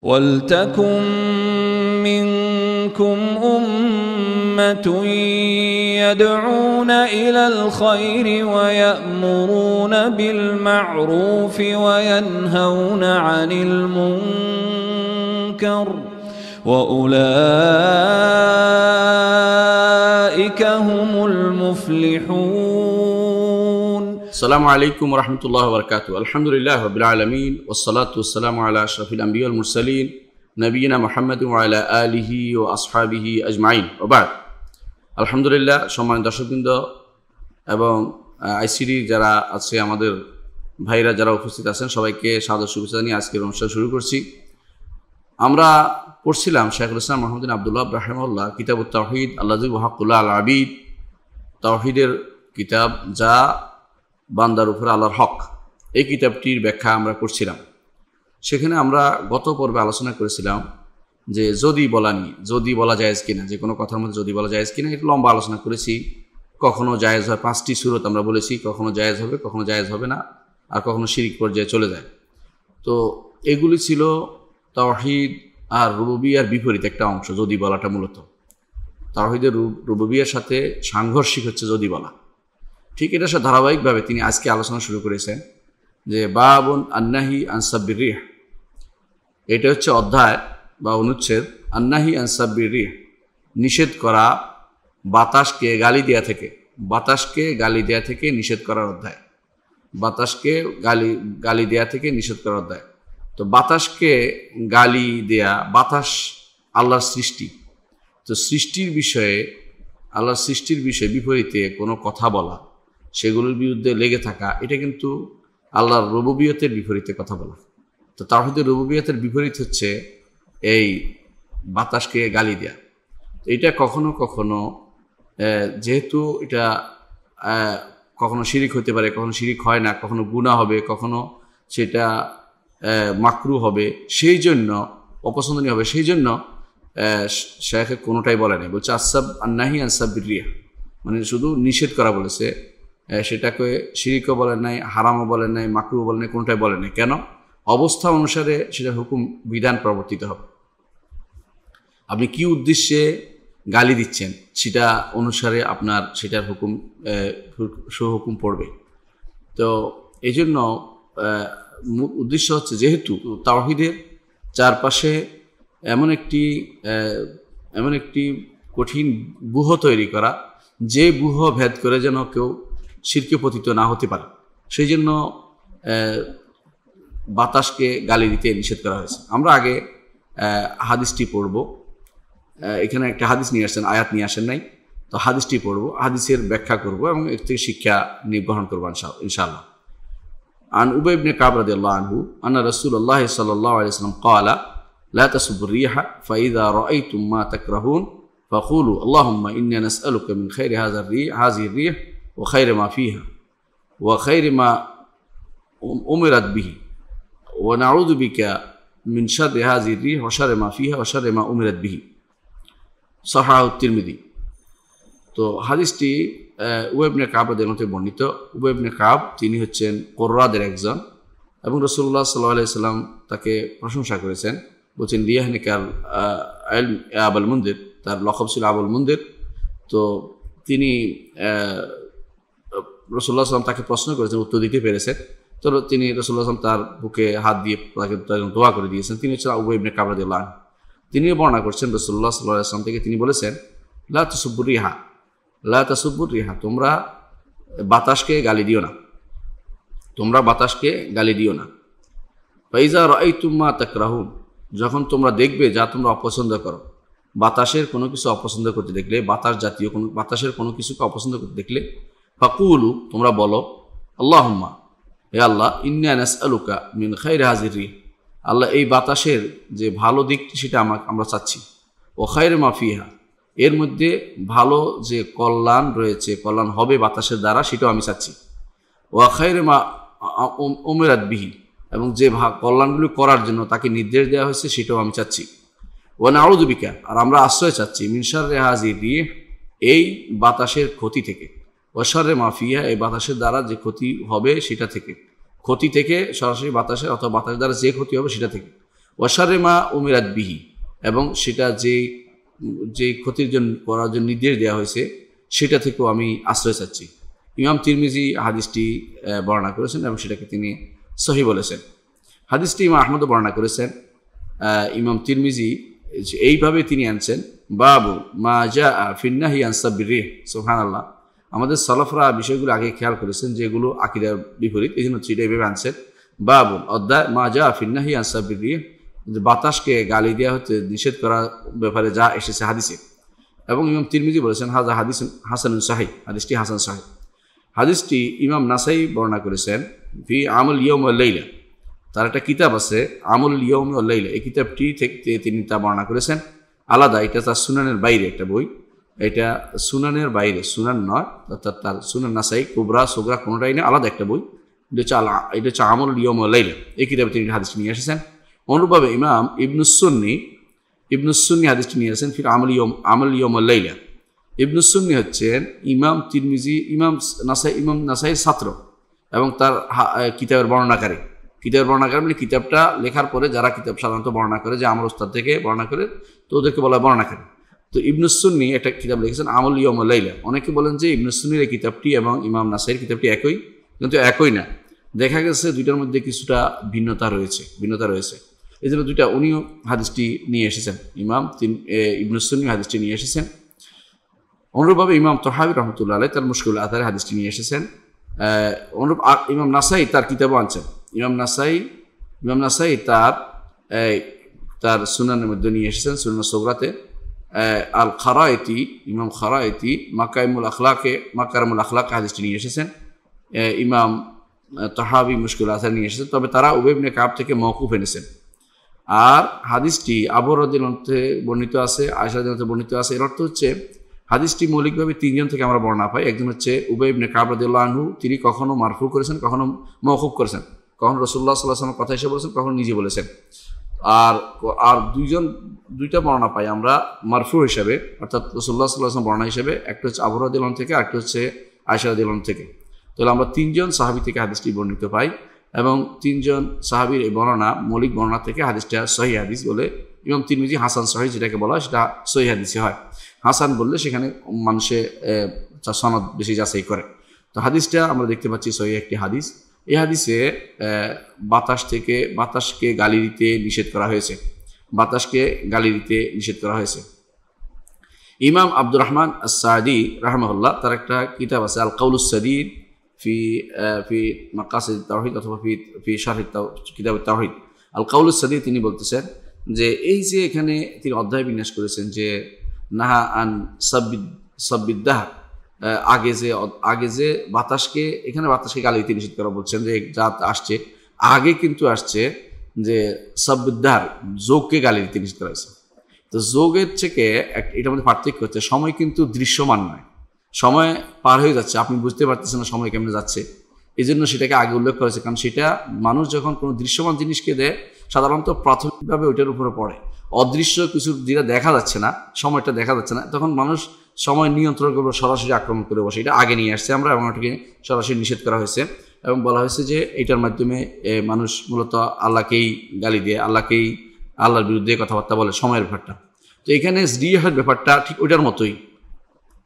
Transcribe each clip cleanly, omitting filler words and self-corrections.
وَلْتَكُنْ مِنْكُمْ أُمَّةٌ يَدْعُونَ إِلَى الْخَيْرِ وَيَأْمُرُونَ بِالْمَعْرُوفِ وَيَنْهَوْنَ عَنِ الْمُنْكَرِ وَأُولَئِكَ هُمُ الْمُفْلِحُونَ. السلام عليكم ورحمة الله وبركاته. الحمد لله رب العالمين والصلاة والسلام على أشرف الأنبياء والمرسلين نبينا محمد وعلى آله وأصحابه أجمعين وبعد. আলহামদুলিল্লাহ, সম্মানিত দর্শকবৃন্দ এবং আইসিডি যারা আছে, আমাদের ভাইরা যারা উপস্থিত আছেন, সবাইকে সাদর শুভেচ্ছা জানিয়ে আজকের অনুষ্ঠান শুরু করছি। আমরা পড়ছিলাম শাইখুল ইসলাম মুহাম্মদ বিন আব্দুল্লাহ রাহিমাহুল্লাহ কিতাবুত তাওহীদ আল্লাযী ওয়া হাক্কুল্লাহ আল আবিদ, তাওহীদের কিতাব যা বান্দার উপরে আল্লাহর হক। এই কিতাবটির ব্যাখ্যা আমরা করছিলাম। সেখানে আমরা গত পর্বে আলোচনা করেছিলাম যে যদি বলা জায়েজ কিনা, যে কোনো কথার মধ্যে যদি বলা জায়েজ কিনা, এটা লম্বা আলোচনা করেছি। কখনো জায়েজ হয়, 5টি সূরত আমরা বলেছি, কখনো জায়েজ হবে, কখনো জায়েজ হবে না, আর কখনো শিরিক পর্যায়ে চলে যায়। তো এগুলি ছিল তাওহীদ আর রুবুবিয়্যার বিপরীত একটা অংশ। যদি বলাটা মূলত তাওহীদের রুবুবিয়্যার সাথে সাংঘর্ষিক হচ্ছে যদি বলা। ঠিক এটার সাথে ধারাবাহিকভাবে তিনি আজকে আলোচনা শুরু করেছেন যে বাবুন আন্নাহি আনসাব্বির রিহ। এটা হচ্ছে অধ্যায় বা অনুচ্ছেদ আন্নাহি আনসাব্বির রিহ, নিষেধ করা বাতাসকে গালি দেয়া থেকে নিষেধ করার অধ্যায়। বাতাসকে গালি দেয়া থেকে নিষেধ করার অধ্যায়। তো বাতাসকে গালি দেয়া, বাতাস আল্লাহর সৃষ্টি। তো আল্লাহর সৃষ্টির বিষয়ে বিপরীতে কোনো কথা বলা, সেগুলোর বিরুদ্ধে লেগে থাকা, এটা কিন্তু আল্লাহর রুবুবিয়তের বিপরীতে কথা বলা। তো তাওহীদের রুবুবিয়তের বিপরীত হচ্ছে এই বাতাসকে গালি দেয়া। এটা কখনো কখনো যেহেতু এটা কখনো শিরিক হতে পারে, কখনো শিরিক হয় না, কখনো গুনাহ হবে, কখনো সেটা মাকরু হবে, সেই জন্য অপছন্দনীয় হবে, সেই জন্য শাইখ কোনোটাই বলে নাই। বলছে আন্নাহি আনসাব্বির রিহ, মানে শুধু নিষেধ করা বলেছে, সেটাকে শিরিকও বলেন নাই, হারামও বলেন নাই, মাকরুও বলেন নাই, কোনোটাই বলেন নাই। কেন? অবস্থা অনুসারে সেটা হুকুম বিধান প্রবর্তিত হবে। আপনি কি উদ্দেশ্যে গালি দিচ্ছেন সেটা অনুসারে আপনার সেটার হুকুম পড়বে। তো এই জন্য উদ্দেশ্য হচ্ছে, যেহেতু তাওহীদের চারপাশে এমন একটি কঠিন ব্যূহ তৈরি করা, যে ব্যূহ ভেদ করে যেন কেউ শিরকে পতিত না হতে পারে, সেই জন্য বাতাসকে গালি দিতে নিষেধ করা হয়েছে। আমরা আগে হাদিসটি পড়ব। এখানে একটা হাদিস নিয়ে আসছেন, আয়াত নিয়ে আসেন নাই। তো হাদিসটি পড়ব, হাদিসের ব্যাখ্যা করব এবং এর থেকে শিক্ষা গ্রহণ করবো ইনশাআল্লাহ। আন উবাই ইবনে কাব রাদিয়াল্লাহু আনহু আন্না রাসূলুল্লাহ সাল্লাল্লাহু আলাইহি ওয়াসাল্লাম ক্বালা লা তাসুব্বুর রিহা ফাইযা রাআইতুম মা তাকরাহুন ফাকুলু আল্লাহুম্মা ইন্না নাসআলুকা মিন খাইরি হাযিহি রিহ ওয়া খাইরি মা ফিহা ওয়া খাইরি মা উমিরাত বিহি ওয়া নাউযু বিকা মিন শাররি হাযিহি রিহ ওয়া শাররি মা ফিহা ওয়া শাররি মা উমিরাত বিহি। সাহাহু তিরমিজি। তো হাদিসটি উবাই ইবনে কাব রাদিয়াল্লাহু আনহু বর্ণিত। উবাই ইবনে কাব তিনি হচ্ছেন কুররাদের একজন, এবং রাসূলুল্লাহ সাল্লাল্লাহু আলাইহি ওয়াসাল্লাম তাকে প্রশংসা করেছেন। বলছেন লিয়াহনিকাল ইলম আবুল মুনদির, তার লকব ছিল আবুল মুনদির। তো তিনি রাসূলুল্লাহ সাল্লাল্লাহু তাকে প্রশ্ন করেছেন, উত্তর দিতে পেরেছেন। তো তিনি রাসূলুল্লাহ সাল্লাল্লাহু তার বুকে হাত দিয়ে তাকে দোয়া করে দিয়েছেন। তিনি হচ্ছেন উবাই ইবনে কাব রাদিয়াল্লাহু আনহু। তিনিও বর্ণনা করছেন রাসূলুল্লাহ সাল্লাল্লাহু আলাইহি ওয়াসাল্লাম থেকে, তিনি বলেছেন লা তাসুব্বুর রিহা, তোমরা বাতাসকে গালি দিও না। ফাইজা রাআইতুম মা তাকরাহুন, যখন তোমরা দেখবে যা তোমরা অপছন্দ করো, বাতাসের কোনো কিছু অপছন্দ করতে দেখলে, বাতাসের কোনো কিছুকে অপছন্দ করতে দেখলে, ফাকুলু, তোমরা বলো আল্লাহুম্মা, হে আল্লাহ, ইন্না নাসআলুকা মিন খাইরি হাযিহি রিহ, আল্লাহ এই বাতাসের যে ভালো দিকটি সেটা আমরা চাচ্ছি, ও খাইরি মা ফিহা, এর মধ্যে ভালো যে কল্যাণ রয়েছে, কল্যাণ হবে বাতাসের দ্বারা, সেটাও আমি চাচ্ছি, ও খাইরি মা উমিরাত বিহি, এবং যে কল্যাণগুলি করার জন্য তাকে নির্দেশ দেওয়া হয়েছে সেটাও আমি চাচ্ছি, ও নাউযু বিকা, আর আমরা আশ্রয় চাচ্ছি, মিন শাররি হাযিহি রিহ, এই বাতাসের ক্ষতি থেকে, ও শাররি মা ফিহা, এই বাতাসের দ্বারা যে ক্ষতি হবে সেটা থেকে, ক্ষতি থেকে সরাসরি বাতাসের অথবা বাতাস দ্বারা যে ক্ষতি হবে সেটা থেকে, ওয়াশারে মা উমিরাত বিহি, এবং সেটা যে ক্ষতির জন্য করার জন্য নির্দেশ দেওয়া হয়েছে সেটা থেকেও আমি আশ্রয় চাচ্ছি। ইমাম তিরমিজি হাদিসটি বর্ণনা করেছেন এবং সেটাকে তিনি সহি বলেছেন। হাদিসটি ইমাম আহমদও বর্ণনা করেছেন। ইমাম তিরমিজি এইভাবে তিনি আনছেন, বাবু মা জা ফিন নাহি আন সাব্বির রিহ। সুবহানাল্লাহ, আমাদের সালাফরা বিষয়গুলো আগে খেয়াল করেছেন যেগুলো আকীদার বিপরীত, এই জন্য সেটা এইভাবে আনছেন। বাবু অধ্যায় মা জা ফিন নাহি আন সাব্বির রিহ, বাতাসকে গালি দেওয়া হতে নিষেধ করার ব্যাপারে যা এসেছে হাদিসে। এবং ইমাম তিরমিজি বলেছেন হাজা হাদিস হাসানুন সাহিহ, হাদিসটি হাসান সাহিহ। হাদিসটি ইমাম নাসাই বর্ণনা করেছেন ফি আমল ইয়ৌম ওয়াল লাইলা, তার একটা কিতাব আছে আমল ইয়ৌম ওয়াল লাইলা, এই কিতাবটি থেকে তিনি তা বর্ণনা করেছেন আলাদা। এটা তার সুনানের বাইরে একটা বই, এটা সুনানের বাইরে, সুনান নয়, অর্থাৎ তার সুনান নাসাই কুবরা সুগরা কোনোটাই না, আলাদা একটা বই। এটা হচ্ছে আমল ইয়ৌম ওয়াল লাইলা, এই কিতাবে তিনি হাদিসটি নিয়ে এসেছেন। অনুরূপভাবে ইমাম ইবনুস সুন্নি হাদিসটি নিয়ে আসেন ফির আমল ইয়ৌম ওয়াল লাইলা। ইবনুস সুন্নি হচ্ছেন ইমাম নাসাইয়ের ছাত্র এবং তার কিতাবের বর্ণনাকারী মানে কিতাবটা লেখার পরে যারা কিতাব সাধারণত বর্ণনা করে, যে আমার ওস্তাদ থেকে বর্ণনা করে, তো ওদেরকে বলা হয় বর্ণনাকারী। তো ইবনুস সুন্নি একটা কিতাব লিখেছেন আমল ইয়ৌম ওয়াল লাইলা। অনেকে বলেন যে ইবনুস সুন্নির এই কিতাবটি এবং ইমাম নাসাইয়ের কিতাবটি একই, কিন্তু একই না। দেখা গেছে দুইটার মধ্যে কিছুটা ভিন্নতা রয়েছে। এই জন্য উনিও হাদিসটি নিয়ে এসেছেন, ইবনুস সুন্নি হাদিসটি নিয়ে এসেছেন। অনুরূপভাবে ইমাম তহাবী রহমতুল্লাহ আলাইহি তার মুশকিল আতারে হাদিসটি নিয়ে এসেছেন। অনুরূপ ইমাম নাসাই তার কিতাবও আনছেন। ইমাম নাসাই তার সুনানের মধ্যে নিয়ে এসেছেন, সুনান সগরাতে আল খারাইতি, ইমাম খারাইতি মাকারিমুল আখলাক হাদিসটি নিয়ে এসেছেন। ইমাম তহাবী মুশকিল আতারে নিয়ে এসেছেন, তবে তারা উবাই ইবনে কাব থেকে মওকুফ এনেছেন। আর হাদিসটি আবু রাদিয়াল্লাহু আনহু বর্ণিত আছে, আয়েশা রাদিয়াল্লাহু আনহা বর্ণিত আছে। এর অর্থ হচ্ছে হাদিসটি মৌলিকভাবে তিনজন থেকে আমরা বর্ণনা পাই। একজন হচ্ছে উবাই ইবনে কাব রাদিয়াল্লাহু আনহু, তিনি কখনো মারফু করেছেন, কখনো মওকুফ করেছেন, কখনো রাসূলুল্লাহ সাল্লাল্লাহু আলাইহি ওয়াসাল্লাম কথা হিসেবে বলেছেন, কখনো নিজে বলেছেন। আর দুইটা বর্ণনা পাই আমরা মারফু হিসেবে, অর্থাৎ রাসূলুল্লাহ সাল্লাল্লাহু আলাইহি ওয়াসাল্লাম বর্ণনা হিসেবে, একটা হচ্ছে আবু রাদিয়াল্লাহু আনহু থেকে, আরেকটা হচ্ছে আয়েশা রাদিয়াল্লাহু আনহা থেকে। তাহলে আমরা তিনজন সাহাবী থেকে হাদিসটি বর্ণিত পাই, এবং তিনজন সাহাবীর এই বর্ণনা মৌলিক বর্ণনা থেকে হাদিসটা সহিহ হাদিস বলে ইমাম তিরমিজি হাসান সহিহ যেটাকে বলা হয় সেটা সহিহ হাদিসই হয়। হাসান বললে সেখানে মানুষে সনদ বেশি যাচাই করে। তো হাদিসটা আমরা দেখতে পাচ্ছি সহিহ একটি হাদিস। এই হাদিসে বাতাসকে গালি দিতে নিষেধ করা হয়েছে। ইমাম আব্দুর রহমান আস-সাদি রাহমাহুল্লাহ তার একটা কিতাব আছে আল কাউলুস সাদীদ ফি মাকাসিদ তাওহীদ অথবা ফি শারহ কিতাব তাওহীদ। আল কাউলুস সাদীদ তিনি বলতেছেন যে এই যে এখানে তিনি অধ্যায় বিন্যাস করেছেন যে নাহা আন সাব্বিদ্দাহ, আগে যে বাতাসকে গালি দিতে নিষেধ করা বলছেন, যে যা আসছে আগে কিন্তু আসছে যে সাব্বিদ্দাহ যোগকে গালি দিতে নিষেধ করা হয়েছে। তো যোগের থেকে এটার মধ্যে পার্থক্য হচ্ছে সময় কিন্তু দৃশ্যমান নয়, সময় পার হয়ে যাচ্ছে, আপনি বুঝতে পারতেছেন না সময় কেমনে যাচ্ছে, এই জন্য সেটাকে আগে উল্লেখ করেছে। কারণ সেটা মানুষ যখন কোনো দৃশ্যমান জিনিসকে দেয় সাধারণত প্রাথমিকভাবে ওইটার উপরে পড়ে, অদৃশ্য কিছু যেটা দেখা যাচ্ছে না, সময়টা দেখা যাচ্ছে না, তখন মানুষ সময় নিয়ন্ত্রণ করবে, সরাসরি আক্রমণ করে বসে। এটা আগে নিয়ে আসছে আমরা, এবং এটাকে সরাসরি নিষেধ করা হয়েছে এবং বলা হয়েছে যে এটার মাধ্যমে মানুষ মূলত আল্লাহকেই গালি দিয়ে, আল্লাহর বিরুদ্ধে কথাবার্তা বলে, সময়ের ব্যাপারটা। তো এখানে রিহের ব্যাপারটা ঠিক ওইটার মতোই,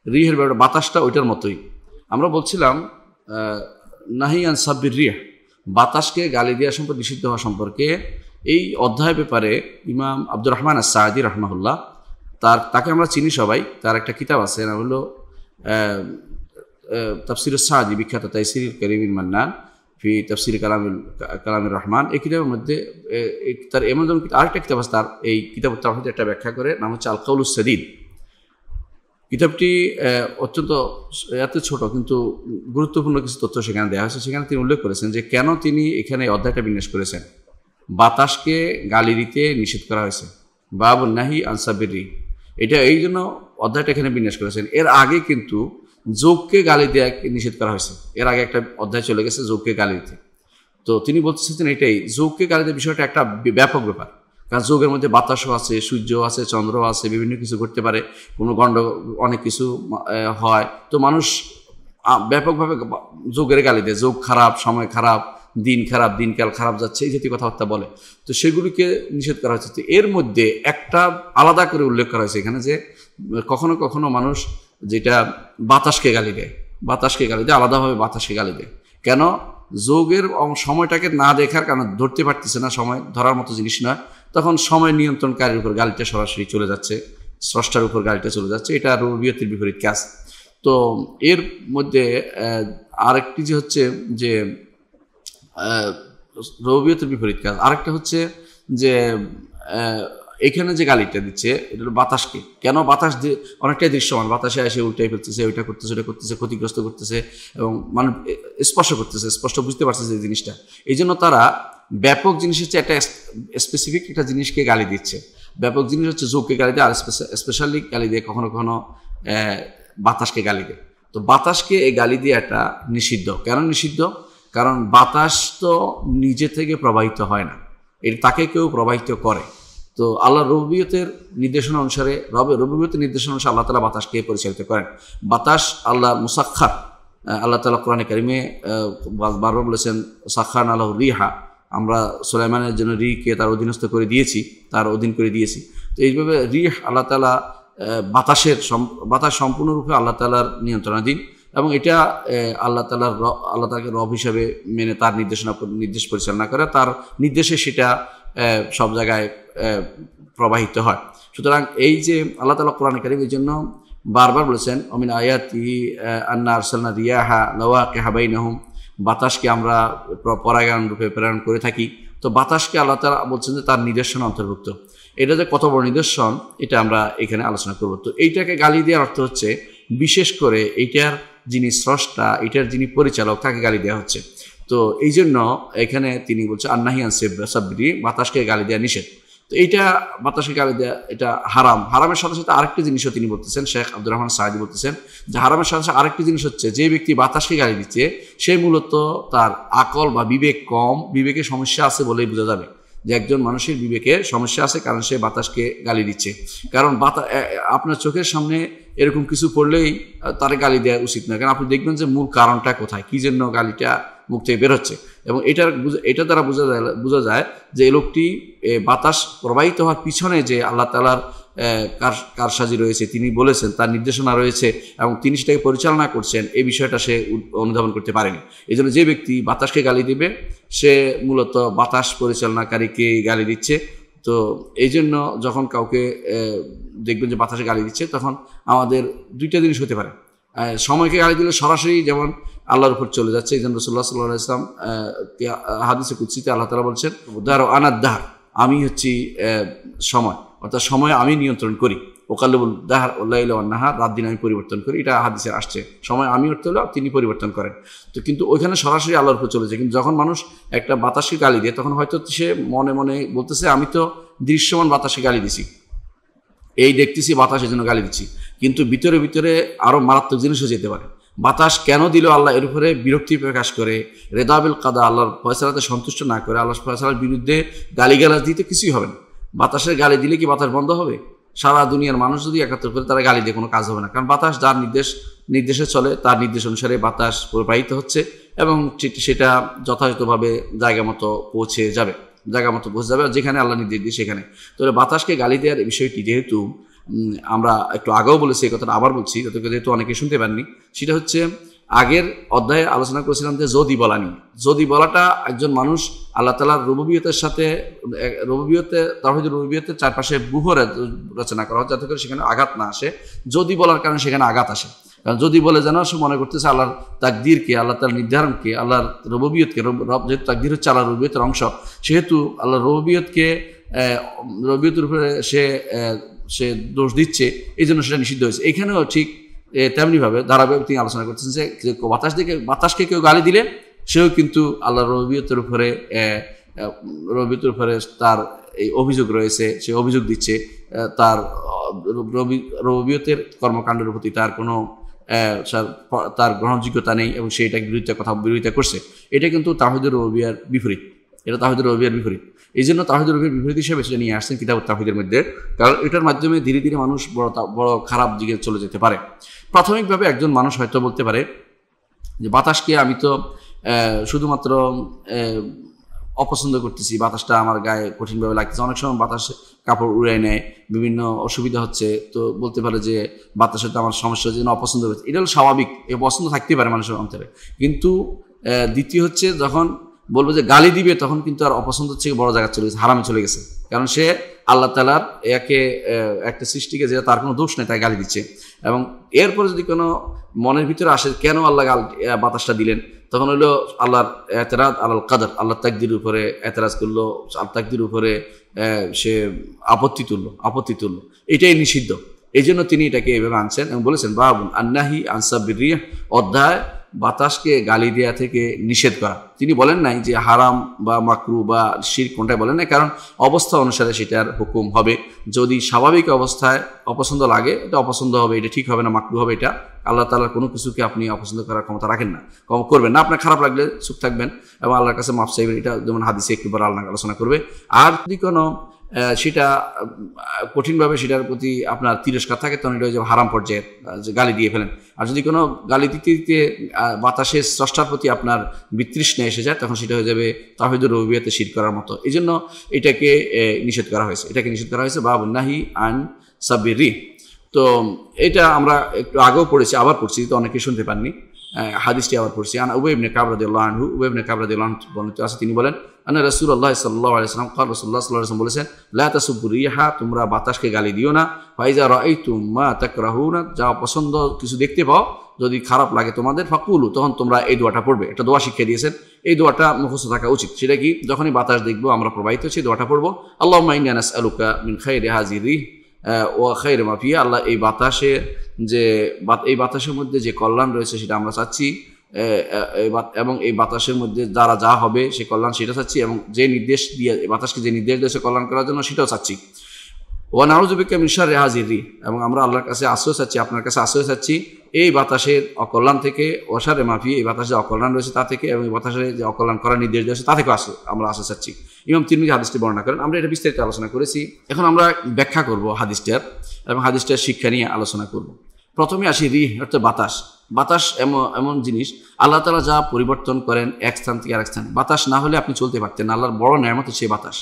রিহের ব্যাপারটা বাতাসটা ওইটার মতোই। আমরা বলছিলাম নাহি আন সাব্বির রিহ, বাতাসকে গালি দেওয়া সম্পর্কে, নিষিদ্ধ হওয়া সম্পর্কে এই অধ্যায়ের ব্যাপারে ইমাম আব্দুর রহমান আস-সাদি রাহমাহুল্লাহ তাকে আমরা চিনি সবাই, তার একটা কিতাব আছে, না হলো তাফসিরুস সাদি, বিখ্যাত তাফসির কারীমিল মান্নান ফি তাফসির কালামির রহমান। এই কিতাবের মধ্যে তার এমন আরেকটা কিতাব আছে, তার এই কিতাবের তাওহীদ একটা ব্যাখ্যা করে, নাম হচ্ছে আল কাউলুস সাদীদ। কিতাবটি অত্যন্ত এত ছোট কিন্তু গুরুত্বপূর্ণ কিছু তথ্য সেখানে দেওয়া হয়েছে। সেখানে তিনি উল্লেখ করেছেন যে কেন তিনি এখানে অধ্যায়টা বিন্যাস করেছেন। বাতাসকে গালি দিতে নিষেধ করা হয়েছে, বাবুন নাহি আন সাব্বির রিহ, এটা এই জন্য অধ্যায়টা এখানে বিন্যাস করেছেন। এর আগে কিন্তু যোগকে গালি দেওয়া নিষেধ করা হয়েছে, এর আগে একটা অধ্যায় চলে গেছে যোগকে গালি দিতে। তো তিনি বলতে চাচ্ছেন এটাই, যোগকে গালি দেওয়ার বিষয়টা একটা ব্যাপক ব্যাপার, কারণ যোগের মধ্যে বাতাসও আছে, সূর্য আছে, চন্দ্র আছে, বিভিন্ন কিছু ঘটতে পারে, কোনো অনেক কিছু হয়। তো মানুষ ব্যাপকভাবে যোগের গালি দেয়, যোগ খারাপ, সময় খারাপ, দিন খারাপ, দিনকাল খারাপ যাচ্ছে, এই জাতীয় কথাবার্তা বলে। তো সেগুলিকে নিষেধ করা হচ্ছে। এর মধ্যে একটা আলাদা করে উল্লেখ করা হয়েছে এখানে যে কখনো কখনো মানুষ যেটা বাতাসকে গালি দেয়, আলাদাভাবে বাতাসকে গালি দেয়। কেন? যোগের সময়টাকে না দেখার কারণে ধরতে পারতেছে না, সময় ধরার মতো জিনিস নয়, তখন সময় নিয়ন্ত্রণকারীর উপর গালিটা সরাসরি চলে যাচ্ছে, স্রষ্টার উপর গালিটা চলে যাচ্ছে। এটা রুবুবিয়তের বিপরীত কাজ। তো এর মধ্যে আরেকটি যে হচ্ছে যে রুবুবিয়তের বিপরীত কাজ, আরেকটা হচ্ছে যে এখানে যে গালিটা দিচ্ছে এটা হলো বাতাসকে। কেন? বাতাস অনেকটাই দৃশ্যমান, বাতাসে এসে উল্টাই ফেলতেছে, ওইটা করতেছে, ওটা করতেছে, ক্ষতিগ্রস্ত করতেছে এবং মানে স্পর্শ করতেছে, স্পষ্ট বুঝতে পারছে যে জিনিসটা। এই জন্য তারা ব্যাপক জিনিস হচ্ছে একটা স্পেসিফিক একটা জিনিসকে গালি দিচ্ছে। ব্যাপক জিনিস হচ্ছে যোগকে গালি দেয়, আর স্পেশালি গালি দিয়ে কখনো কখনো বাতাসকে গালি দেয়। তো বাতাসকে এই গালি দেওয়াটা নিষিদ্ধ। কেন নিষিদ্ধ? কারণ বাতাস তো নিজে থেকে প্রবাহিত হয় না, এটা তাকে কেউ প্রবাহিত করে। তো আল্লাহ রুবুবিয়তের নির্দেশনা অনুসারে রুবুবিয়তের নির্দেশনা অনুসারে আল্লাহ তাআলা বাতাসকে পরিচালিত করেন। বাতাস আল্লাহ মুসাক্খার, আল্লাহ তাআলা কোরআনে কারিমে বারবার বলেছেন সাখারনা লাহু রিহা, আমরা সুলাইমানের জন্য রিহকে তার অধীনস্থ করে দিয়েছি, তার অধীন করে দিয়েছি। তো এইভাবে রিহ আল্লাহ তাআলা বাতাস সম্পূর্ণরূপে আল্লাহ তাআলার নিয়ন্ত্রণাধীন এবং এটা আল্লাহ তাআলাকে রব হিসাবে মেনে তার নির্দেশ পরিচালনা করে, তার নির্দেশে সেটা সব জায়গায় প্রবাহিত হয়। সুতরাং এই যে আল্লাহ তাআলা কোরআনে কারীমের জন্য বারবার বলেছেন অমিন আয়াতি আন্না আরসালনা রিয়াহা লাওয়াকিহা বাইনাহুম, বাতাসকে আমরা পরাগায়ন রূপে প্রেরণ করে থাকি। তো বাতাসকে আল্লাহ তাআলা বলছেন যে তার নিদর্শন অন্তর্ভুক্ত। এটা যে কত বড় নিদর্শন এটা আমরা এখানে আলোচনা করব। তো এইটাকে গালি দেওয়ার অর্থ হচ্ছে বিশেষ করে এইটার যিনি স্রষ্টা, এটার যিনি পরিচালক, তাকে গালি দেওয়া হচ্ছে। তো এই জন্য এখানে তিনি বলছে আন্নাহিয়ান সাবরি, বাতাসকে গালি দেওয়া নিষেধ। তো এইটা বাতাসকে গালি দেওয়া এটা হারাম। হারামের সাথে সাথে আরেকটি জিনিসও তিনি বলতেছেন, শেখ আব্দুর রহমান সাঈদী বলতেছেন যে হারামের সাথে সাথে আরেকটি জিনিস হচ্ছে যে ব্যক্তি বাতাসকে গালি দিচ্ছে সে মূলত তার আকল বা বিবেক কম, বিবেকে সমস্যা আছে বলেই বোঝা যাবে যে একজন মানুষের বিবেকে সমস্যা আছে, কারণ সে বাতাসকে গালি দিচ্ছে। কারণ আপনার চোখের সামনে এরকম কিছু পড়লেই তার গালি দেওয়া উচিত নয়, কারণ আপনি দেখবেন যে মূল কারণটা কোথায়, কী জন্য গালিটা মুখ থেকে বের হচ্ছে। এবং এটা দ্বারা বোঝা যায় যে এই লোকটি বাতাস প্রবাহিত হওয়ার পিছনে যে আল্লাহ তাআলার কারসাজি রয়েছে, তিনি বলেছেন, তার নির্দেশনা রয়েছে এবং তিনি সেটাকে পরিচালনা করছেন, এই বিষয়টা সে অনুধাবন করতে পারেনি। এই জন্য যে ব্যক্তি বাতাসকে গালি দিবে সে মূলত বাতাস পরিচালনাকারীকে গালি দিচ্ছে। তো এই জন্য যখন কাউকে দেখবেন যে বাতাসে গালি দিচ্ছে, তখন আমাদের দুইটা জিনিস হতে পারে। সময়কে গালি দিলে সরাসরি যেমন আল্লাহর উপর চলে যাচ্ছে। এই জন্য রাসূলুল্লাহ সাল্লাল্লাহু আলাইহি ওয়াসাল্লাম হাদিসে কুদসিতে আল্লাহ তাআলা বলছেন দার আনাদ-দাহর, আমি হচ্ছি সময়, অর্থাৎ সময় আমি নিয়ন্ত্রণ করি। ওকাল্লিবুল দাহর ওয়াল-লাইলা ওয়ান-নাহার, রাত দিন আমি পরিবর্তন করি, এটা হাদিসে আসছে। সময় আমি অর্থ হলো তিনি পরিবর্তন করেন। তো কিন্তু ওইখানে সরাসরি আল্লাহর উপর চলে যায়। কিন্তু যখন মানুষ একটা বাতাসকে গালি দেয় তখন হয়তো সে মনে মনে বলতেছে আমি তো দৃশ্যমান বাতাসে গালি দিছি, এই দেখতেছি বাতাস এই জন্য গালি দিচ্ছি, কিন্তু ভিতরে ভিতরে আরও মারাত্মক জিনিসও যেতে পারে। বাতাস কেন দিল আল্লাহ এর উপরে বিরক্তি প্রকাশ করে, রেদাবিল কাদা, আল্লাহর ফয়সালাতে সন্তুষ্ট না করে আল্লাহর ফয়সালার বিরুদ্ধে গালিগালাজ দিতে কিছুই হবে না। বাতাসের গালি দিলে কি বাতাস বন্ধ হবে? সারা দুনিয়ার মানুষ যদি একাত্তর করে তারা গালি দিয়ে কোনো কাজ হবে না, কারণ বাতাস যার নির্দেশে চলে, তার নির্দেশ অনুসারে বাতাস প্রবাহিত হচ্ছে এবং সেটা যথাযথভাবে জায়গা মতো পৌঁছে যাবে, যেখানে আল্লাহ নির্দেশ দিয়ে সেখানে। তবে বাতাসকে গালি দেওয়ার বিষয়টি যেহেতু আমরা একটু আগেও বলেছি, এই কথাটা আবার বলছি যেহেতু অনেকে শুনতে পাননি, সেটা হচ্ছে আগের অধ্যায়ে আলোচনা করেছিলাম যে যদি বলা নিয়ে। যদি বলাটা একজন মানুষ আল্লাহ তাআলার রুবুবিয়তের সাথে তাওহীদুর রুবুবিয়তের চারপাশে ব্যূহ রচনা করা হয় যাতে করে সেখানে আঘাত না আসে। যদি বলার কারণে সেখানে আঘাত আসে, কারণ যদি বলে যেন সে মনে করতেছে আল্লাহর তাকদীরকে, আল্লাহ তাআলার নির্ধারণকে, আল্লাহর রুবুবিয়তকে, যেহেতু তাকদীর হচ্ছে আল্লাহর রুবুবিয়তের অংশ, সেহেতু আল্লাহর রুবুবিয়তের উপরে সে দোষ দিচ্ছে, এই জন্য সেটা নিষিদ্ধ হয়েছে। এখানেও ঠিক তেমনিভাবে ধারাবাহিক তিনি আলোচনা করতেছেন যে বাতাসকে কেউ গালি দিলে সেও কিন্তু আল্লাহর রুবুবিয়তের উপরে তার এই অভিযোগ রয়েছে, সে অভিযোগ দিচ্ছে, তার রুবুবিয়তের কর্মকাণ্ডের প্রতি তার গ্রহণযোগ্যতা নেই এবং সে এটাকে বিরোধিতা করছে। এটা কিন্তু তাওহীদুর রুবুবিয়্যার বিপরীত, এই জন্য তাওহীদুর রুবুবিয়্যার বিপরীত হিসেবে সেটা নিয়ে আসছেন কিতাবুত তাওহীদের মধ্যে, কারণ এটার মাধ্যমে ধীরে ধীরে মানুষ বড় খারাপ দিকে চলে যেতে পারে। প্রাথমিকভাবে একজন মানুষ হয়তো বলতে পারে যে বাতাসকে আমি তো শুধুমাত্র অপছন্দ করতেছি, বাতাসটা আমার গায়ে কঠিনভাবে লাগতেছে। অনেক সময় বাতাস কাপড় উড়াই নেয়, বিভিন্ন অসুবিধা হচ্ছে, তো বলতে পারে যে বাতাসে তো আমার সমস্যা হচ্ছে, অপছন্দ হচ্ছে। এটা হলো স্বাভাবিক, এই পছন্দ থাকতেই পারে মানুষের অন্তরে। কিন্তু দ্বিতীয় হচ্ছে যখন বলবো যে গালি দিবে, তখন কিন্তু আর অপছন্দ থেকে বড় জায়গায় চলে গেছে, হারামে চলে গেছে। কারণ সে আল্লাহ তাআলার একটা সৃষ্টিকে, যেটা তার কোনো দোষ নেই, তাই গালি দিচ্ছে। এবং এরপরে যদি কোনো মনের ভিতরে আসে কেন আল্লাহ বাতাসটা দিলেন, তখন হলো আল্লাহর এতরাজ আলাল কাদর, আল্লাহ তাকদির উপরে এতরাজ করলো, আল্লাহ তাকদির উপরে সে আপত্তি তুললো। এটাই নিষিদ্ধ। এই জন্য তিনি এটাকে এইভাবে আনছেন এবং বলেছেন বাবুন আন্নাহি আনসাবির রিহ, অধ্যায় বাতাসকে গালি দেওয়া থেকে নিষেধ করা। তিনি বলেন নাই যে হারাম বা মাকরু বা শিরক, কোনটাই বলেন নাই, কারণ অবস্থা অনুসারে সেটার হুকুম হবে। যদি স্বাভাবিক অবস্থায় অপছন্দ লাগে, এটা অপছন্দ হবে, এটা ঠিক হবে না, মাকরু হবে। এটা আল্লাহ তাআলার কোনো কিছুকে আপনি অপছন্দ করার ক্ষমতা রাখেন না, করবেন না। আপনার খারাপ লাগলে চুপ থাকবেন এবং আল্লাহর কাছে মাফ চাইবেন। এটা যেমন হাদিসে একটু পর আল্লাহ আলোচনা করবে। আর যদি কোনো সেটা কঠিনভাবে সেটার প্রতি আপনার তিরস্কার থাকে, তখন এটা হয়ে যাবে হারাম পর্যায়ে, যে গালি দিয়ে ফেলেন। আর যদি কোনো গালি দিতে দিতে বাতাসের স্রষ্টার প্রতি আপনার বিতৃষ্ণা এসে যায়, তখন সেটা হয়ে যাবে তাওহীদুর রুবুবিয়্যাতে শিরক করার মতো। এই জন্য এটাকে নিষেধ করা হয়েছে, বাবুন নাহি আন সাবির রিহ। তো এটা আমরা একটু আগেও পড়েছি, আবার পড়ছি, তো অনেকে শুনতে পাননি, হাদিসটি আবার পড়ছি। উবাই ইবনে কাব রাদিয়াল্লাহু আনহু, উবাই ইবনে কাব রাদিয়াল্লাহু আনহু বর্ণিত আছে, তিনি বলেন আন্না রাসূলুল্লাহ সাল্লাল্লাহু আলাইহি ওয়াসাল্লাম ক্বাল, রাসূলুল্লাহ সাল্লাল্লাহু আলাইহি ওয়াসাল্লাম বলেছেন লা তাসুব্বুর রিহা, তোমরা বাতাসকে গালি দিও না। ফাইজা রাআইতুম মা তাকরাহুনা, যা পছন্দ কিছু দেখতে পাও, যদি খারাপ লাগে তোমাদের, ফাকুলু, তখন তোমরা এই দোয়াটা পড়বে। একটা দোয়া শিখিয়ে দিয়েছেন, এই দোয়াটা মুখস্থ থাকা উচিত। সেটা কি? যখনই বাতাস দেখবো আমরা প্রবাহিত, সেই দোয়াটা পড়বো, আল্লাহুম্মা ইন্না নাসআলুকা মিন খাইরি হাযির রিহ ওয়া খাইরি মা ফিহা, আল্লাহ এই বাতাসের মধ্যে যে কল্যাণ রয়েছে সেটা আমরা চাচ্ছি, এবং এই বাতাসের মধ্যে দ্বারা যা হবে সে কল্যাণ সেটা চাচ্ছি, এবং যে নির্দেশ দিয়ে বাতাসকে যে নির্দেশ দিয়েছে কল্যাণ করার জন্য সেটাও চাচ্ছি। ওয়া নাউযু বিকা মিন শাররি হাযির রিহ, এবং আমরা আল্লাহর কাছে আশ্রয় চাচ্ছি, আপনার কাছে আশ্রয় চাচ্ছি এই বাতাসের অকল্যাণ থেকে, ওয়া শাররি মা ফিহি, এই বাতাসে অকল্যাণ রয়েছে তা থেকে, এবং এই বাতাসে যে অকল্যাণ করার নির্দেশ দিয়েছে তা থেকে আমরা আশ্রয় চাচ্ছি। ইমাম তিরমিজি হাদিসটি বর্ণনা করেন। আমরা এটা বিস্তারিত আলোচনা করেছি, এখন আমরা ব্যাখ্যা করব হাদিসটার, এবং হাদিসটার শিক্ষা নিয়ে আলোচনা করব। প্রথমে আসি রিহ অর্থাৎ বাতাস এমন জিনিস আল্লাহ তাআলা যা পরিবর্তন করেন এক স্থান থেকে আরেক স্থান। বাতাস না হলে আপনি চলতে পারতেন না, আল্লাহর বড় নেয়ামত হচ্ছে বাতাস।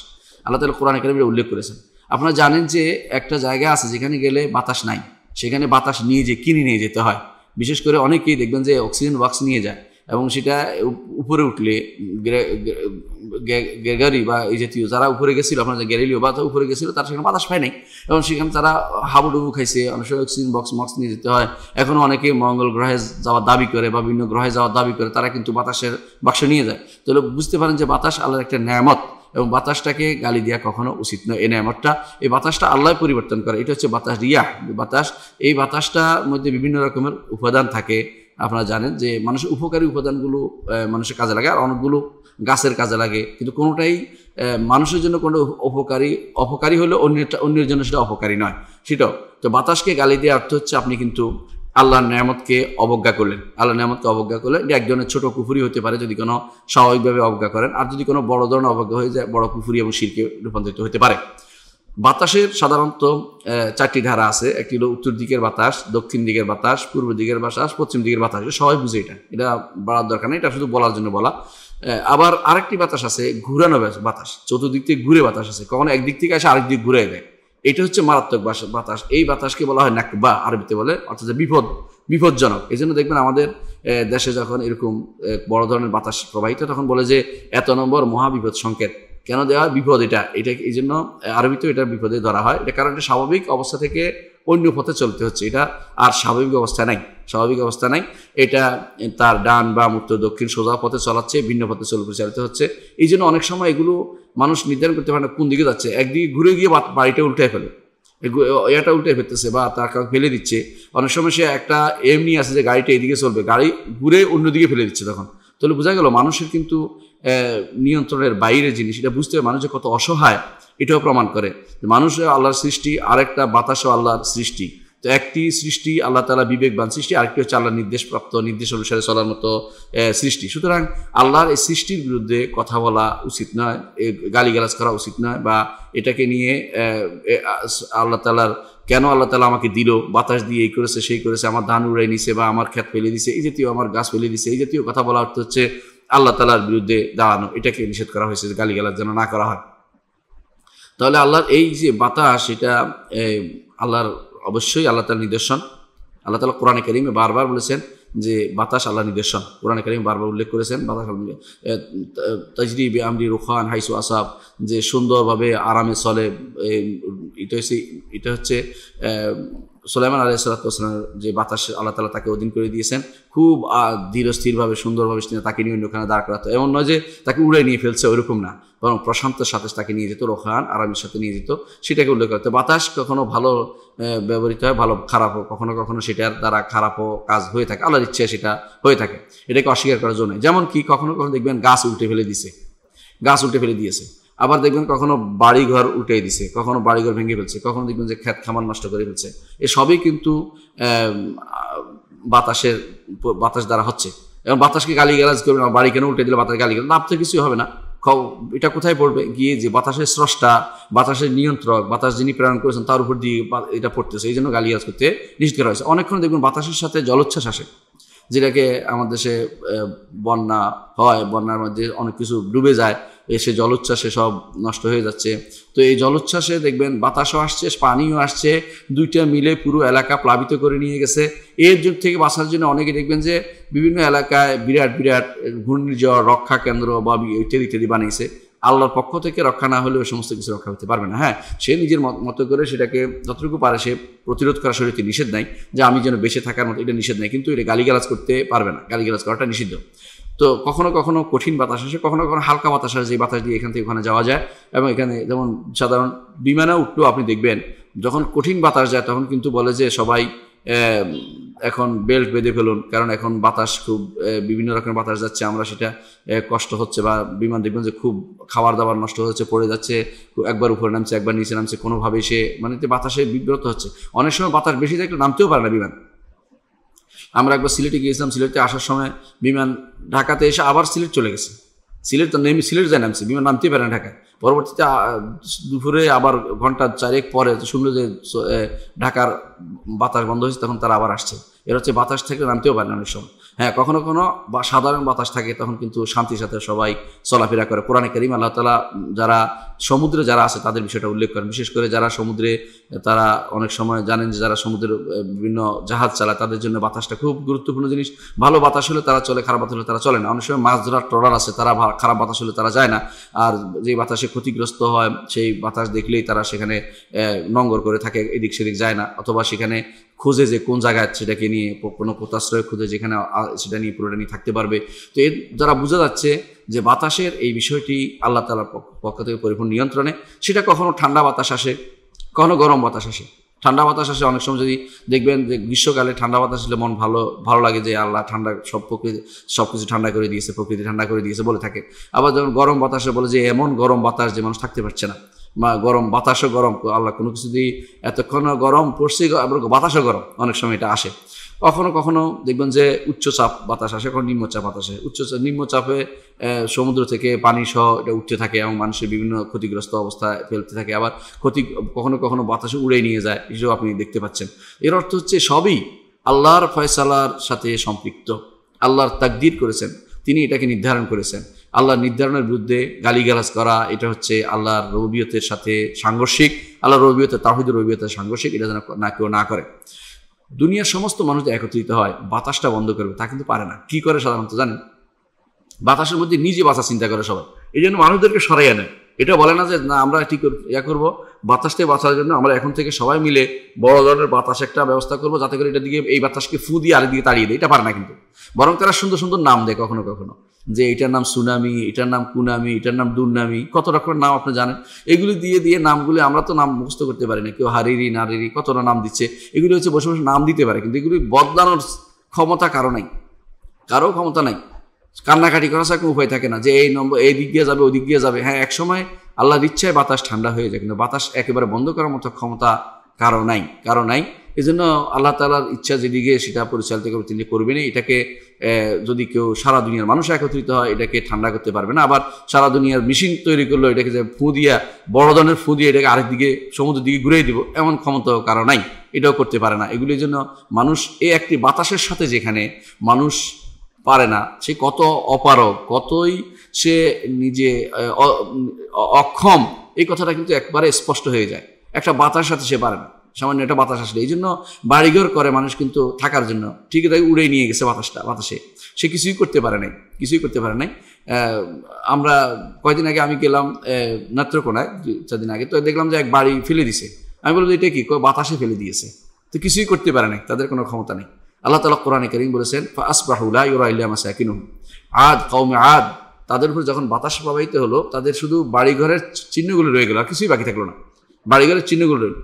আল্লাহ তাআলা কোরআনে কারিমে উল্লেখ করেছেন। আপনারা জানেন যে একটা জায়গা আছে যেখানে গেলে বাতাস নাই, সেখানে বাতাস কিনে নিয়ে যেতে হয়। বিশেষ করে অনেকেই দেখবেন যে অক্সিজেন বক্স নিয়ে যায়, এবং সেটা উপরে উঠলে গ্রেগরি বা এই জাতীয় যারা উপরে গেছিল, আপনার যে গ্যালিলিও বা উপরে গেছিল, তারা সেখানে বাতাস পায় নাই, এবং সেখানে তারা হাবুডুবু খাইছে। অনেক সময় অক্সিজেন বক্স নিয়ে যেতে হয়। এখনও অনেকে মঙ্গল গ্রহে যাওয়ার দাবি করে বা বিভিন্ন গ্রহে যাওয়ার দাবি করে, তারা কিন্তু বাতাসের বাক্স নিয়ে যায়। তাহলে বুঝতে পারেন যে বাতাস আল্লাহর একটা নেয়ামত, এবং বাতাসটাকে গালি দেওয়া কখনো উচিত নয়। এই নেয়ামতটা, এই বাতাসটা আল্লাহ পরিবর্তন করে। এটা হচ্ছে বাতাস, রিয়াহ বাতাস। এই বাতাসটার মধ্যে বিভিন্ন রকমের উপাদান থাকে। আপনারা জানেন যে মানুষের উপকারী উপাদানগুলো মানুষের কাজে লাগে, আর অনেকগুলো গাছের কাজে লাগে, কিন্তু কোনোটাই মানুষের জন্য কোনো অপকারী হলে অন্যের জন্য সেটা অপকারী নয়। সেটাও তো বাতাসকে গালি দেওয়ার অর্থ হচ্ছে আপনি কিন্তু আল্লাহর নেয়ামতকে অবজ্ঞা করলেন। এটা একজনের ছোট কুফরি হতে পারে যদি কোনো স্বাভাবিকভাবে অবজ্ঞা করেন, আর যদি কোনো বড় ধরনের অবজ্ঞা হয়ে যায়, বড় কুফরি এবং শিরকে রূপান্তরিত হতে পারে। বাতাসের সাধারণত চারটি ধারা আছে। একটি হলো উত্তর দিকের বাতাস, দক্ষিণ দিকের বাতাস, পূর্ব দিকের বাতাস, পশ্চিম দিকের বাতাস। এটা সবাই বুঝে, এটা বলার দরকার নেই, এটা শুধু বলার জন্য বলা। আবার আরেকটি বাতাস আছে ঘুরানো বাতাস, চতুর্দিক থেকে ঘুরে বাতাস আছে, কখনো একদিক থেকে আসে আরেক দিক ঘুরে দেয়। এটা হচ্ছে মারাত্মক বাতাস। এই বাতাসকে বলা হয় নাকবা, আরবিতে বলে, অর্থাৎ বিপজ্জনক। এই জন্য দেখবেন আমাদের দেশে যখন এরকম বড় ধরনের বাতাস প্রবাহিত, তখন বলে যে এত নম্বর মহাবিপদ সংকেত। কেন দেওয়া? বিপদ। এটা এই জন্য আরবিতেও এটা বিপদে ধরা হয়। এটা কারণ এটা স্বাভাবিক অবস্থা থেকে অন্য পথে চলতে হচ্ছে, এটা আর স্বাভাবিক অবস্থা নাই। এটা তার ডান বা উত্তর দক্ষিণ সোজা পথে চলাচ্ছে, ভিন্ন পথে পরিচালিত হচ্ছে। এই জন্য অনেক সময় এগুলো মানুষ নির্ধারণ করতে পারে না কোন দিকে যাচ্ছে। একদিকে ঘুরে গিয়ে বাড়িটা উল্টে ফেলে, এটা উল্টে ফেলতেছে বা তার কাউকে ফেলে দিচ্ছে। অনেক সময় সে একটা এমনি আছে যে গাড়িটা এদিকে চলবে, গাড়ি ঘুরে অন্যদিকে ফেলে দিচ্ছে। তখন তাহলে বোঝা গেল মানুষের কিন্তু নিয়ন্ত্রণের বাইরে জিনিস। এটা বুঝতে হবে মানুষের কত অসহায়, এটাও প্রমাণ করে। মানুষ আল্লাহর সৃষ্টি, আরেকটা বাতাসও আল্লাহর সৃষ্টি। তো একটি সৃষ্টি আল্লাহ তাআলা বিবেকবান সৃষ্টি, আরেকটি হচ্ছে আল্লাহর নির্দেশপ্রাপ্ত, নির্দেশ অনুসারে চলার মতো সৃষ্টি। সুতরাং আল্লাহর এই সৃষ্টির বিরুদ্ধে কথা বলা উচিত নয়, গালিগালাজ করা উচিত নয়, বা এটাকে নিয়ে আল্লাহ তাআলা আমাকে দিল, বাতাস দিয়ে এই করেছে সেই করেছে, আমার ধান উড়াই নিছে, বা আমার ক্ষেত ফেলে দিছে, এই জাতীয় আমার গাছ ফেলে দিছে, এই জাতীয় কথা বলা অর্থ হচ্ছে আল্লাহ তাআলার বিরুদ্ধে দাঁড়ানো, এটাকে নিষেধ করা হয়েছে যে গালিগালাজ যেন না করা হয়। তাহলে আল্লাহর এই যে বাতাস, এটা আল্লাহর অবশ্যই আল্লাহ তাআলার নিদর্শন। আল্লাহ তাআলা কোরআনে কারীমে বারবার বলেছেন যে বাতাস আল্লাহর নিদর্শন। কোরআনে কারীম বারবার উল্লেখ করেছেন বাতাস তাজরি বিআমরি রুখান হাইসু আসাব, যে সুন্দরভাবে আরামে চলে। এটা হচ্ছে সুলাইমান আলাইহিস সালামের যে বাতাস আল্লাহ তাআলা তাকে অধীন করে দিয়েছেন, খুব ধীর স্থিরভাবে সুন্দরভাবে তাকে নিয়ে অন্যখানে দাঁড় করাতো। এমন নয় যে তাকে উড়ে নিয়ে ফেলছে, ওইরকম না, বরং প্রশান্তের সাথে তাকে নিয়ে যেত, রোখান আরামের সাথে নিয়ে যেত, সেটাকে উল্লেখ করতে। বাতাস কখনো ভালো ব্যবহৃত হয়, ভালো খারাপও, কখনো কখনো সেটার দ্বারা খারাপও কাজ হয়ে থাকে, আল্লাহর ইচ্ছে সেটা হয়ে থাকে, এটাকে অস্বীকার করার জন্য। যেমন কি কখনো কখনো দেখবেন গাছ উল্টে ফেলে দিয়েছে, আবার দেখবেন কখনো বাড়িঘর উল্টে দিছে, কখনো বাড়িঘর ভেঙে ফেলছে, কখনো দেখবেন যে ক্ষেত খামার নষ্ট করে ফেলছে। এসবই কিন্তু বাতাস দ্বারা হচ্ছে। এবং বাতাসকে গালিগালাজ করবে না, বাড়ি কেন উল্টে দিলে বাতাস গালিগালাজ, লাভ তো কিছুই হবে না। এটা কোথায় পড়বে গিয়ে যে বাতাসের স্রষ্টা, বাতাসের নিয়ন্ত্রক, বাতাস যিনি প্রেরণ করেছেন তার উপর দিয়ে এটা পড়তেছে, এই জন্য গালিগালাজ করতে নিষেধ করা হয়েছে। অনেকক্ষণ দেখবেন বাতাসের সাথে জলোচ্ছ্বাস আসে, যেটাকে আমাদের দেশে বন্যা হয়, বন্যার মধ্যে অনেক কিছু ডুবে যায়, এসে জলোচ্ছ্বাসে সব নষ্ট হয়ে যাচ্ছে। তো এই জলোচ্ছ্বাসে দেখবেন বাতাসও আসছে, পানিও আসছে, দুইটা মিলে পুরো এলাকা প্লাবিত করে নিয়ে গেছে। এর যুগ থেকে বাঁচার জন্য অনেকে দেখবেন যে বিভিন্ন এলাকায় বিরাট বিরাট ঘূর্ণিঝড় রক্ষা কেন্দ্র বা ইত্যাদি বানিয়েছে। আল্লাহর পক্ষ থেকে রক্ষা না হলে ওই সমস্ত কিছু রক্ষা হতে পারবে না। হ্যাঁ, সে নিজের মতো করে সেটাকে যতটুকু পারে সে প্রতিরোধ করা, শরীয়তে নিষেধ নাই যে আমি যেন বেঁচে থাকার মতো, এটা নিষেধ নাই, কিন্তু এটা গালিগালাজ করতে পারবে না, গালিগালাজ করাটা নিষিদ্ধ। তো কখনো কখনো কঠিন বাতাস আসে, কখনো কখনো হালকা বাতাস আসে, যে বাতাস দিয়ে এখান থেকে ওখানে যাওয়া যায়। এবং এখানে যেমন সাধারণ বিমানে উঠলেও আপনি দেখবেন যখন কঠিন বাতাস যায় তখন কিন্তু বলে যে সবাই এখন বেল্ট বেঁধে ফেলুন, কারণ এখন বাতাস খুব বিভিন্ন রকমের বাতাস যাচ্ছে, আমরা সেটা কষ্ট হচ্ছে। বা বিমান দেখবেন যে খুব খাবার দাবার নষ্ট হচ্ছে, পড়ে যাচ্ছে, একবার উপরে নামছে একবার নিচে নামছে, কোনোভাবেই সে মানে বাতাসে বিব্রত হচ্ছে। অনেক সময় বাতাস বেশি থাকলে নামতেও পারে না বিমান। আমরা একবার সিলেটে গিয়েছিলাম, সিলেটে আসার সময় বিমান ঢাকাতে এসে আবার সিলেট চলে গেছে, সিলেট যায় নামছে, বিমান নামতেই পারে না ঢাকায়। পরবর্তীতে দুপুরে আবার ঘন্টা 4 পরে শুনলো যে ঢাকার বাতাস বন্ধ হয়েছে, তখন তারা আবার আসছে। এর হচ্ছে বাতাস থেকে নামতেও পারে না অনেক সময়। হ্যাঁ, কখনো কখনো সাধারণ বাতাস থাকে, তখন কিন্তু শান্তির সাথে সবাই চলাফেরা করে। কোরআনে কারীম আল্লাহ তাআলা যারা সমুদ্রে যারা আছে তাদের বিষয়টা উল্লেখ করেন, বিশেষ করে যারা সমুদ্রে, তারা অনেক সময় জানেন যে যারা সমুদ্রের বিভিন্ন জাহাজ চালায় তাদের জন্য বাতাসটা খুব গুরুত্বপূর্ণ জিনিস। ভালো বাতাস হলে তারা চলে, খারাপ বাতাস হলে তারা চলে না। অনেক সময় মাছ ধরার ট্রলার আছে, তারা খারাপ বাতাস হলে তারা যায় না, আর যে বাতাসে ক্ষতিগ্রস্ত হয় সেই বাতাস দেখলেই তারা সেখানে নঙ্গর করে থাকে, এদিক সেদিক যায় না, অথবা সেখানে খুঁজে যে কোন জায়গায় সেটাকে নিয়ে কোনো পোতাশ্রয় খুঁজে যেখানে সেটা নিয়ে পুরোটা নিয়ে থাকতে পারবে। তো এর দ্বারা বোঝা যাচ্ছে যে বাতাসের এই বিষয়টি আল্লাহ তাআলার পক্ষ থেকে পরিপূর্ণ নিয়ন্ত্রণে। সেটা কখনো ঠান্ডা বাতাস আসে, কখনো গরম বাতাস আসে। ঠান্ডা বাতাস আসে অনেক সময়, যদি দেখবেন যে গ্রীষ্মকালে ঠান্ডা বাতাস আসলে মন ভালো লাগে যে আল্লাহ ঠান্ডা সব কিছু ঠান্ডা করে দিয়েছে, প্রকৃতি ঠান্ডা করে দিয়েছে বলে থাকে। আবার যখন গরম বাতাসে বলে যে এমন গরম বাতাস যে মানুষ থাকতে পারছে না, বা গরম বাতাসও গরম, আল্লাহ কোনো কিছু দিয়ে এতক্ষণ গরম পড়ছে, আবার বাতাসও গরম, অনেক সময় এটা আসে। কখনো কখনো দেখবেন যে উচ্চচাপ বাতাস আসে, কখনো নিম্নচাপ বাতাস আসে। নিম্নচাপে সমুদ্র থেকে পানি সহ এটা উঠতে থাকে এবং মানুষের বিভিন্ন ক্ষতিগ্রস্ত অবস্থায় ফেলতে থাকে। আবার কখনো কখনো বাতাসে উড়ে নিয়ে যায়, এসব আপনি দেখতে পাচ্ছেন। এর অর্থ হচ্ছে সবই আল্লাহর ফয়সালার সাথে সম্পৃক্ত, আল্লাহর তাকদীর করেছেন, তিনি এটাকে নির্ধারণ করেছেন। আল্লাহর নির্ধারণের বিরুদ্ধে গালিগালাজ করা, এটা হচ্ছে আল্লাহর রুবুবিয়তের সাথে সাংঘর্ষিক, আল্লাহর রুবুবিয়তের তাওহীদের রুবুবিয়তের সাংঘর্ষিক। এটা যেন কেউ না করে। দুনিয়ার সমস্ত মানুষ একত্রিত হয় বাতাসটা বন্ধ করবে, তা কিন্তু পারে না। কি করে সাধারণত জানেন? বাতাসের মধ্যে নিজে বাঁচা চিন্তা করে সবাই, এই জন্য মানুষদেরকে সরাইয়া নেয়। এটা বলে না যে না আমরা ঠিক করবো বাতাসটাকে বাঁচার জন্য আমরা এখন থেকে সবাই মিলে বড় ধরনের বাতাস একটা ব্যবস্থা করবো, যাতে করে এটা দিকে এই বাতাসকে ফু দিয়ে আরেকদিকে তাড়িয়ে দেয়। এটা পারে না কিন্তু, বরং তারা সুন্দর সুন্দর নাম দেয় কখনো কখনো, যে এটার নাম সুনামি, এটার নাম কুনামি, এটার নাম দুর্নামি, কত রকমের নাম আপনি জানেন। এগুলি দিয়ে নামগুলি আমরা তো নাম মুখস্থ করতে পারি না, কেউ হারিরি নারিরি কতটা নাম দিচ্ছে, এগুলি হচ্ছে বসে বসে নাম দিতে পারে, কিন্তু এগুলি বদলানোর ক্ষমতা কারো ক্ষমতা নাই। কান্নাকাটি করা ছাড়া কোনো উপায় থাকে না যে এই নম্বর এই দিক দিয়ে যাবে ওই দিক দিয়ে যাবে। হ্যাঁ, এক সময় আল্লাহর ইচ্ছায় বাতাস ঠান্ডা হয়ে যায়, কিন্তু বাতাস একেবারে বন্ধ করার মতো ক্ষমতা কারো নাই। এই জন্য আল্লাহ তাআলার ইচ্ছা যেদিকে সেটা পরিচালিত করবে, তিনি করবেনই। এটাকে যদি কেউ সারা দুনিয়ার মানুষ একত্রিত হয় এটাকে ঠান্ডা করতে পারবে না। আবার সারা দুনিয়ার মেশিন তৈরি করলো, এটাকে যে ফু দিয়া বড় ধরনের ফু দিয়ে এটাকে আরেকদিকে সমুদ্রের দিকে ঘুরিয়ে দিব, এমন ক্ষমতাও কারো নাই, এটাও করতে পারে না। এগুলির জন্য মানুষ এই একটি বাতাসের সাথে যেখানে মানুষ পারে না, সে কত অপারগ, কতই সে নিজে অক্ষম, এই কথাটা কিন্তু একবারে স্পষ্ট হয়ে যায়। একটা বাতাস সাথে সে পারে না, সামান্য একটা বাতাস আসলে। এই জন্য বাড়িঘর করে মানুষ কিন্তু থাকার জন্য, ঠিকই তাই উড়ে নিয়ে গেছে বাতাসে, সে কিছুই করতে পারে নাই। আমরা কয়েকদিন আগে আমি গেলাম নেত্রকোনায়, 4 দিন আগে, তো দেখলাম যে এক বাড়ি ফেলে দিছে। আমি বললাম এটা কি? বাতাসে ফেলে দিয়েছে, তো কিছুই করতে পারে নাই, তাদের কোনো ক্ষমতা নেই। আল্লাহ তাআলা কোরআনে কারীম বলেছেন ফাআসবাহু লা ইউরা ইল্লা মাসাকিনুহুম, আদ, কওমে আদ, তাদের উপর যখন বাতাস প্রবাহিত হলো, তাদের শুধু বাড়িঘরের চিহ্নগুলো রয়ে গেল, আর কিছুই বাকি থাকলো না, বাড়িঘরের চিহ্নগুলো রইল।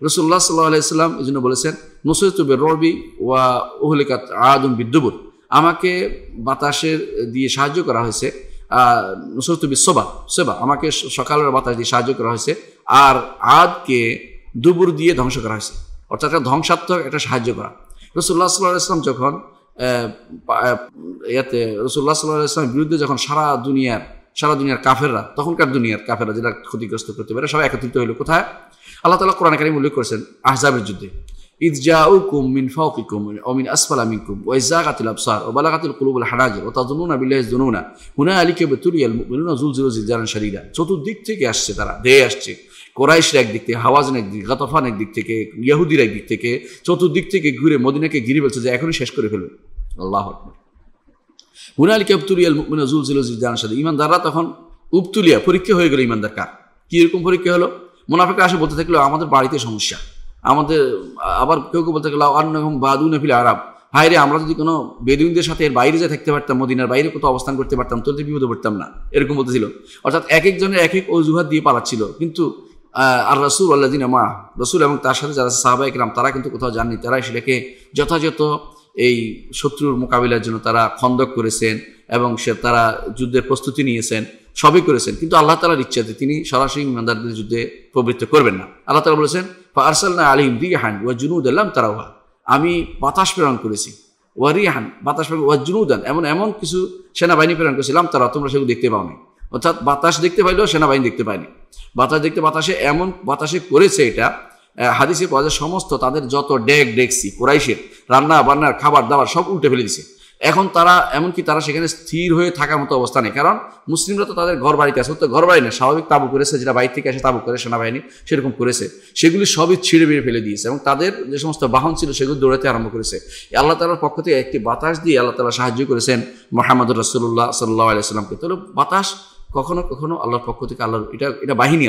রাসূলুল্লাহ সাল্লাল্লাহু আলাইহি ওয়াসাল্লাম এই জন্য বলেছেন নুসিরতু বির-রুবি ওয়া উহলিকাত আদুন বিদ-দুবুর, আমাকে বাতাসের দিয়ে সাহায্য করা হয়েছে, নুসিরতু বিস-সাবা, আমাকে সকালের বাতাস দিয়ে সাহায্য করা হয়েছে, আর আদকে দুবুর দিয়ে ধ্বংস করা হয়েছে, অর্থাৎ একটা ধ্বংসাত্মক একটা সাহায্য করা। রাসূলুল্লাহ সাল্লাল্লাহু আলাইহি ওয়াসাল্লাম যখন রাসূলুল্লাহ সাল্লাল্লাহু আলাইহি ওয়াসাল্লামের বিরুদ্ধে যখন সারা দুনিয়ার কাফেররা, তখনকার দুনিয়ার কাফেররা যেটা ক্ষতিগ্রস্ত করতে পারে, সবাই একত্রিত হইল কোথায়? আল্লাহ তাআলা কোরআনে কারীমে উল্লেখ করেছেন আহজাবের যুদ্ধে, ইয জাউকুম মিন ফাওকিকুম ওয়া মিন আসফালা মিনকুম ওয়া ইযাগাতিল আবসার ওয়া বালাগাতিল কুলুবুল হানাজির ওয়া তাযুন্নুনা বিল্লাহি যুনুনা হুনালিকা ইবতুলিয়াল মুমিনুনা যুলজিলু জিলজালান শাদীদা। চতুর্দিক থেকে আসছে, তারা ধেয়ে আসছে। কুরাইশরা একদিক থেকে, হাওয়াজিন একদিক, গাতফান একদিক থেকে, ইহুদিরা একদিক থেকে, চতুর্দিক থেকে ঘুরে মদিনাকে ঘিরে বলছে যে এখনই শেষ করে ফেলবে। আল্লাহু আকবার। হুনালিকা ইবতুলিয়াল মুমিনুনা যুলজিলু জিলজালান শাদীদা, ঈমানদাররা তখন উবতুলিয়া, পরীক্ষা হয়ে গেল ঈমানদার কার। কি এরকম পরীক্ষা হলো? মুনাফিকরা আসে বলতে থাকলো আমাদের বাড়িতে সমস্যা, আমাদের, আবার কেউ বলতে থাকলো আন্নাহুম বাদুনা ফিল আরাব, হায় রে আমরা যদি কোনো বেদুইনদের সাথে এর বাইরে যা থাকতে পারতাম, মদিনার বাইরে কোথাও অবস্থান করতে পারতাম, তোদের বিপদে পড়তাম না, এরকম বলতেছিল। অর্থাৎ এক একজনের এক এক অজুহাত দিয়ে পালাচ্ছিল। কিন্তু আর রাসূল আল্লাযিনা মা, রাসূল এবং তার সাথে যারা সাহাবায়ে কেরাম, তারা কিন্তু কোথাও যাননি। তারা সেটাকে যথাযথ এই শত্রুর মোকাবিলার জন্য তারা খন্দক করেছেন এবং তারা যুদ্ধের প্রস্তুতি নিয়েছেন, সবই করেছেন। কিন্তু আল্লাহ তাআলার ইচ্ছাতে তিনি সরাসরি ঈমানদারদের যুদ্ধে প্রবৃত্ত করবেন না। আল্লাহ তাআলা বলেছেন ফাআরসালনা আলাইহিম রিহান ওয়া জুনুদান লাম তারাউহা, আমি বাতাস প্রেরণ করেছি, ওয়া রিহান, বাতাস প্রেরণ, ওয়া জুনুদান, এমন কিছু সেনাবাহিনী প্রেরণ করেছিলাম, তারা তোমরা সেগুলো দেখতে পাওনি। অর্থাৎ বাতাস দেখতে পাইলেও সেনাবাহিনী দেখতে পায়নি। বাতাসে করেছে এটা হাদিসে পাওয়া যায়, সমস্ত তাদের যত ডেকছি কুরাইশের রান্না বান্নার খাবার দাবার সব উল্টে ফেলে দিছে। এখন তারা এমনকি তারা সেখানে স্থির হয়ে থাকার মতো অবস্থা নেই, কারণ মুসলিমরা তো তাদের ঘর বাড়িতে আছে, তো ঘর বাড়ি না, স্বাভাবিক তাবু করেছে, যেটা বাইরে থেকে এসে তাবু করে সেনাবাহিনী, সেরকম করেছে। সেগুলি সবই ছিঁড়ে বেড়ে ফেলে দিয়েছে এবং তাদের যে সমস্ত বাহন ছিল সেগুলো দৌড়াতে আরম্ভ করেছে। আল্লাহ তাআলার পক্ষ থেকে একটি বাতাস দিয়ে আল্লাহ তাআলা সাহায্য করেছেন মুহাম্মদুর রাসূলুল্লাহ সাল্লাল্লাহু আলাইহি ওয়াসাল্লামকে। তাহলে বাতাস কখনো কখনো আল্লাহর পক্ষ থেকে, আল্লাহর এটা বাহিনী,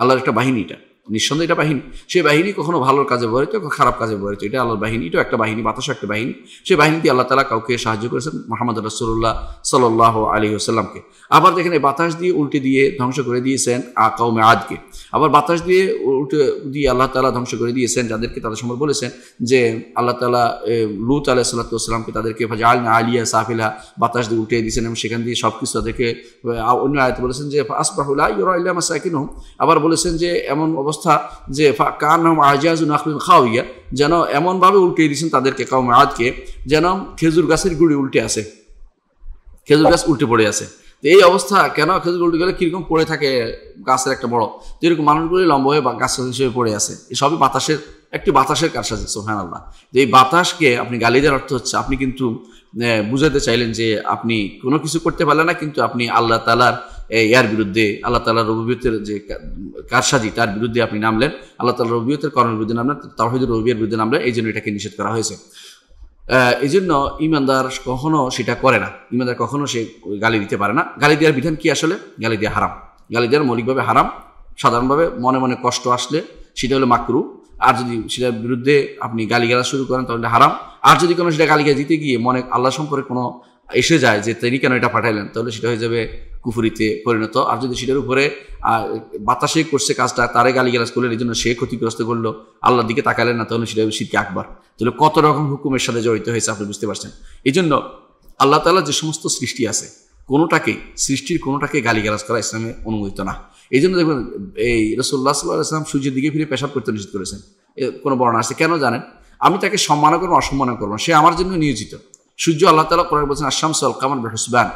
আল্লাহর একটা বাহিনী, এটা নিঃসন্দেহে এটা বাহিনী। সেই বাহিনী কখনো ভালোর কাজে ব্যবহৃত, খারাপ কাজে ব্যবহৃত, এটা আল্লাহর বাহিনী, এটাও একটা বাহিনী, বাতাসও একটা বাহিনী। সেই বাহিনীতে আল্লাহ তাআলা কাউকে সাহায্য করেছেন মুহাম্মদ রাসূলুল্লাহ সাল্লাল্লাহু আলাইহি ওয়াসাল্লামকে। আবার দেখেন এই বাতাস দিয়ে উল্টে দিয়ে ধ্বংস করে দিয়েছেন কওমে আদকে। আবার বাতাস দিয়ে উল্টে দিয়ে আল্লাহ তাআলা ধ্বংস করে দিয়েছেন যাদেরকে তাদের সম্পর্কে বলেছেন যে আল্লাহ তাআলা লূত আলাইহিস সালাতু ওয়াসসালামকে তাদেরকে ফাজআলনা আলিয়া সাফিলা, বাতাস দিয়ে উল্টে দিয়েছেন এবং সেখান দিয়ে সবকিছু তাদেরকে, অন্য আয়াতে বলেছেন যে আসবাহু লা ইউরা ইল্লা মাসাকিনুহুম, আবার বলেছেন যে এমন অবস্থা যে কান্নাহুম আজাজু নাখলিন খাওয়িয়া, যেন এমনভাবে উল্টে দিয়েছেন তাদেরকে কওমে আদকে যেন খেজুর গাছের গুঁড়ি উল্টে আছে, খেজুর গাছ উল্টে পড়ে আছে। তো এই অবস্থা কেন? খেজুর উল্টে গেলে কিরকম পড়ে থাকে গাছের একটা বড়, তো এরকম মানুষগুলি লম্বা হয়ে গাছ হিসেবে পড়ে আছে। এই সবই বাতাসের কারসাজি। সুবহানাল্লাহ। যে এই বাতাসকে আপনি গালি দেওয়ার অর্থ হচ্ছে আপনি কিন্তু বুঝাতে চাইলেন যে আপনি কোনো কিছু করতে পারলেন না, কিন্তু আপনি আল্লাহ তাআলার ইয়ার বিরুদ্ধে, আল্লাহ তাআলার রুবুবিয়তের যে কারসাজি তার বিরুদ্ধে আপনি নামলেন, আল্লাহ তাআলার রুবুবিয়তের কর্মের বিরুদ্ধে নামলেন, তাওহীদের রুবুবিয়তের বিরুদ্ধে নামলেন, এই জন্য এটাকে নিষেধ করা হয়েছে। এই জন্য ঈমানদার কখনো সেটা করে না, ঈমানদার কখনো সে গালি দিতে পারে না। গালি দেওয়ার বিধান কি? আসলে গালি দেওয়া হারাম, গালি দেওয়ার মৌলিকভাবে হারাম। সাধারণভাবে মনে মনে কষ্ট আসলে সেটা হলো মাকরু, আর যদি সেটার বিরুদ্ধে আপনি গালিগালাজ শুরু করেন তাহলে হারাম। আর যদি কোনো সেটা গালিগালাজ দিতে গিয়ে মনে আল্লাহ সম্পর্কে কোনো এসে যায় যে তিনি কেন এটা পাঠাইলেন, তাহলে সেটা হয়ে যাবে কুফরিতে পরিণত। আর যদি সেটার উপরে বাতাসে করছে কাজটা, তারে গালিগালাজ করলেন, এই জন্য সে ক্ষতিগ্রস্ত করলো, আল্লাহর দিকে তাকালেন না, তাহলে সেটা শিরকে আকবার। তাহলে কত রকম হুকুমের সাথে জড়িত হয়েছে আপনি বুঝতে পারছেন। এই জন্য আল্লাহ তাআলা যে সমস্ত সৃষ্টি আছে সৃষ্টির কোনোটাকে গালিগালাজ করা ইসলামে অনুমোদিত না। এই জন্য দেখবেন এই রাসূলুল্লাহ সাল্লাল্লাহু আলাইহি ওয়াসাল্লাম সূর্যের দিকে ফিরে পেশাব করতে নিষেধ করেছেন। কোনো বর্ণনা আছে, কেন জানেন? আমি তাকে সম্মান করবো অসম্মান করবো, সে আমার জন্য নিয়োজিত। সূর্য আল্লাহ তাআলা কোরআনে বলেছেন আশ-শামসু ওয়াল কামারু বিহুসবান,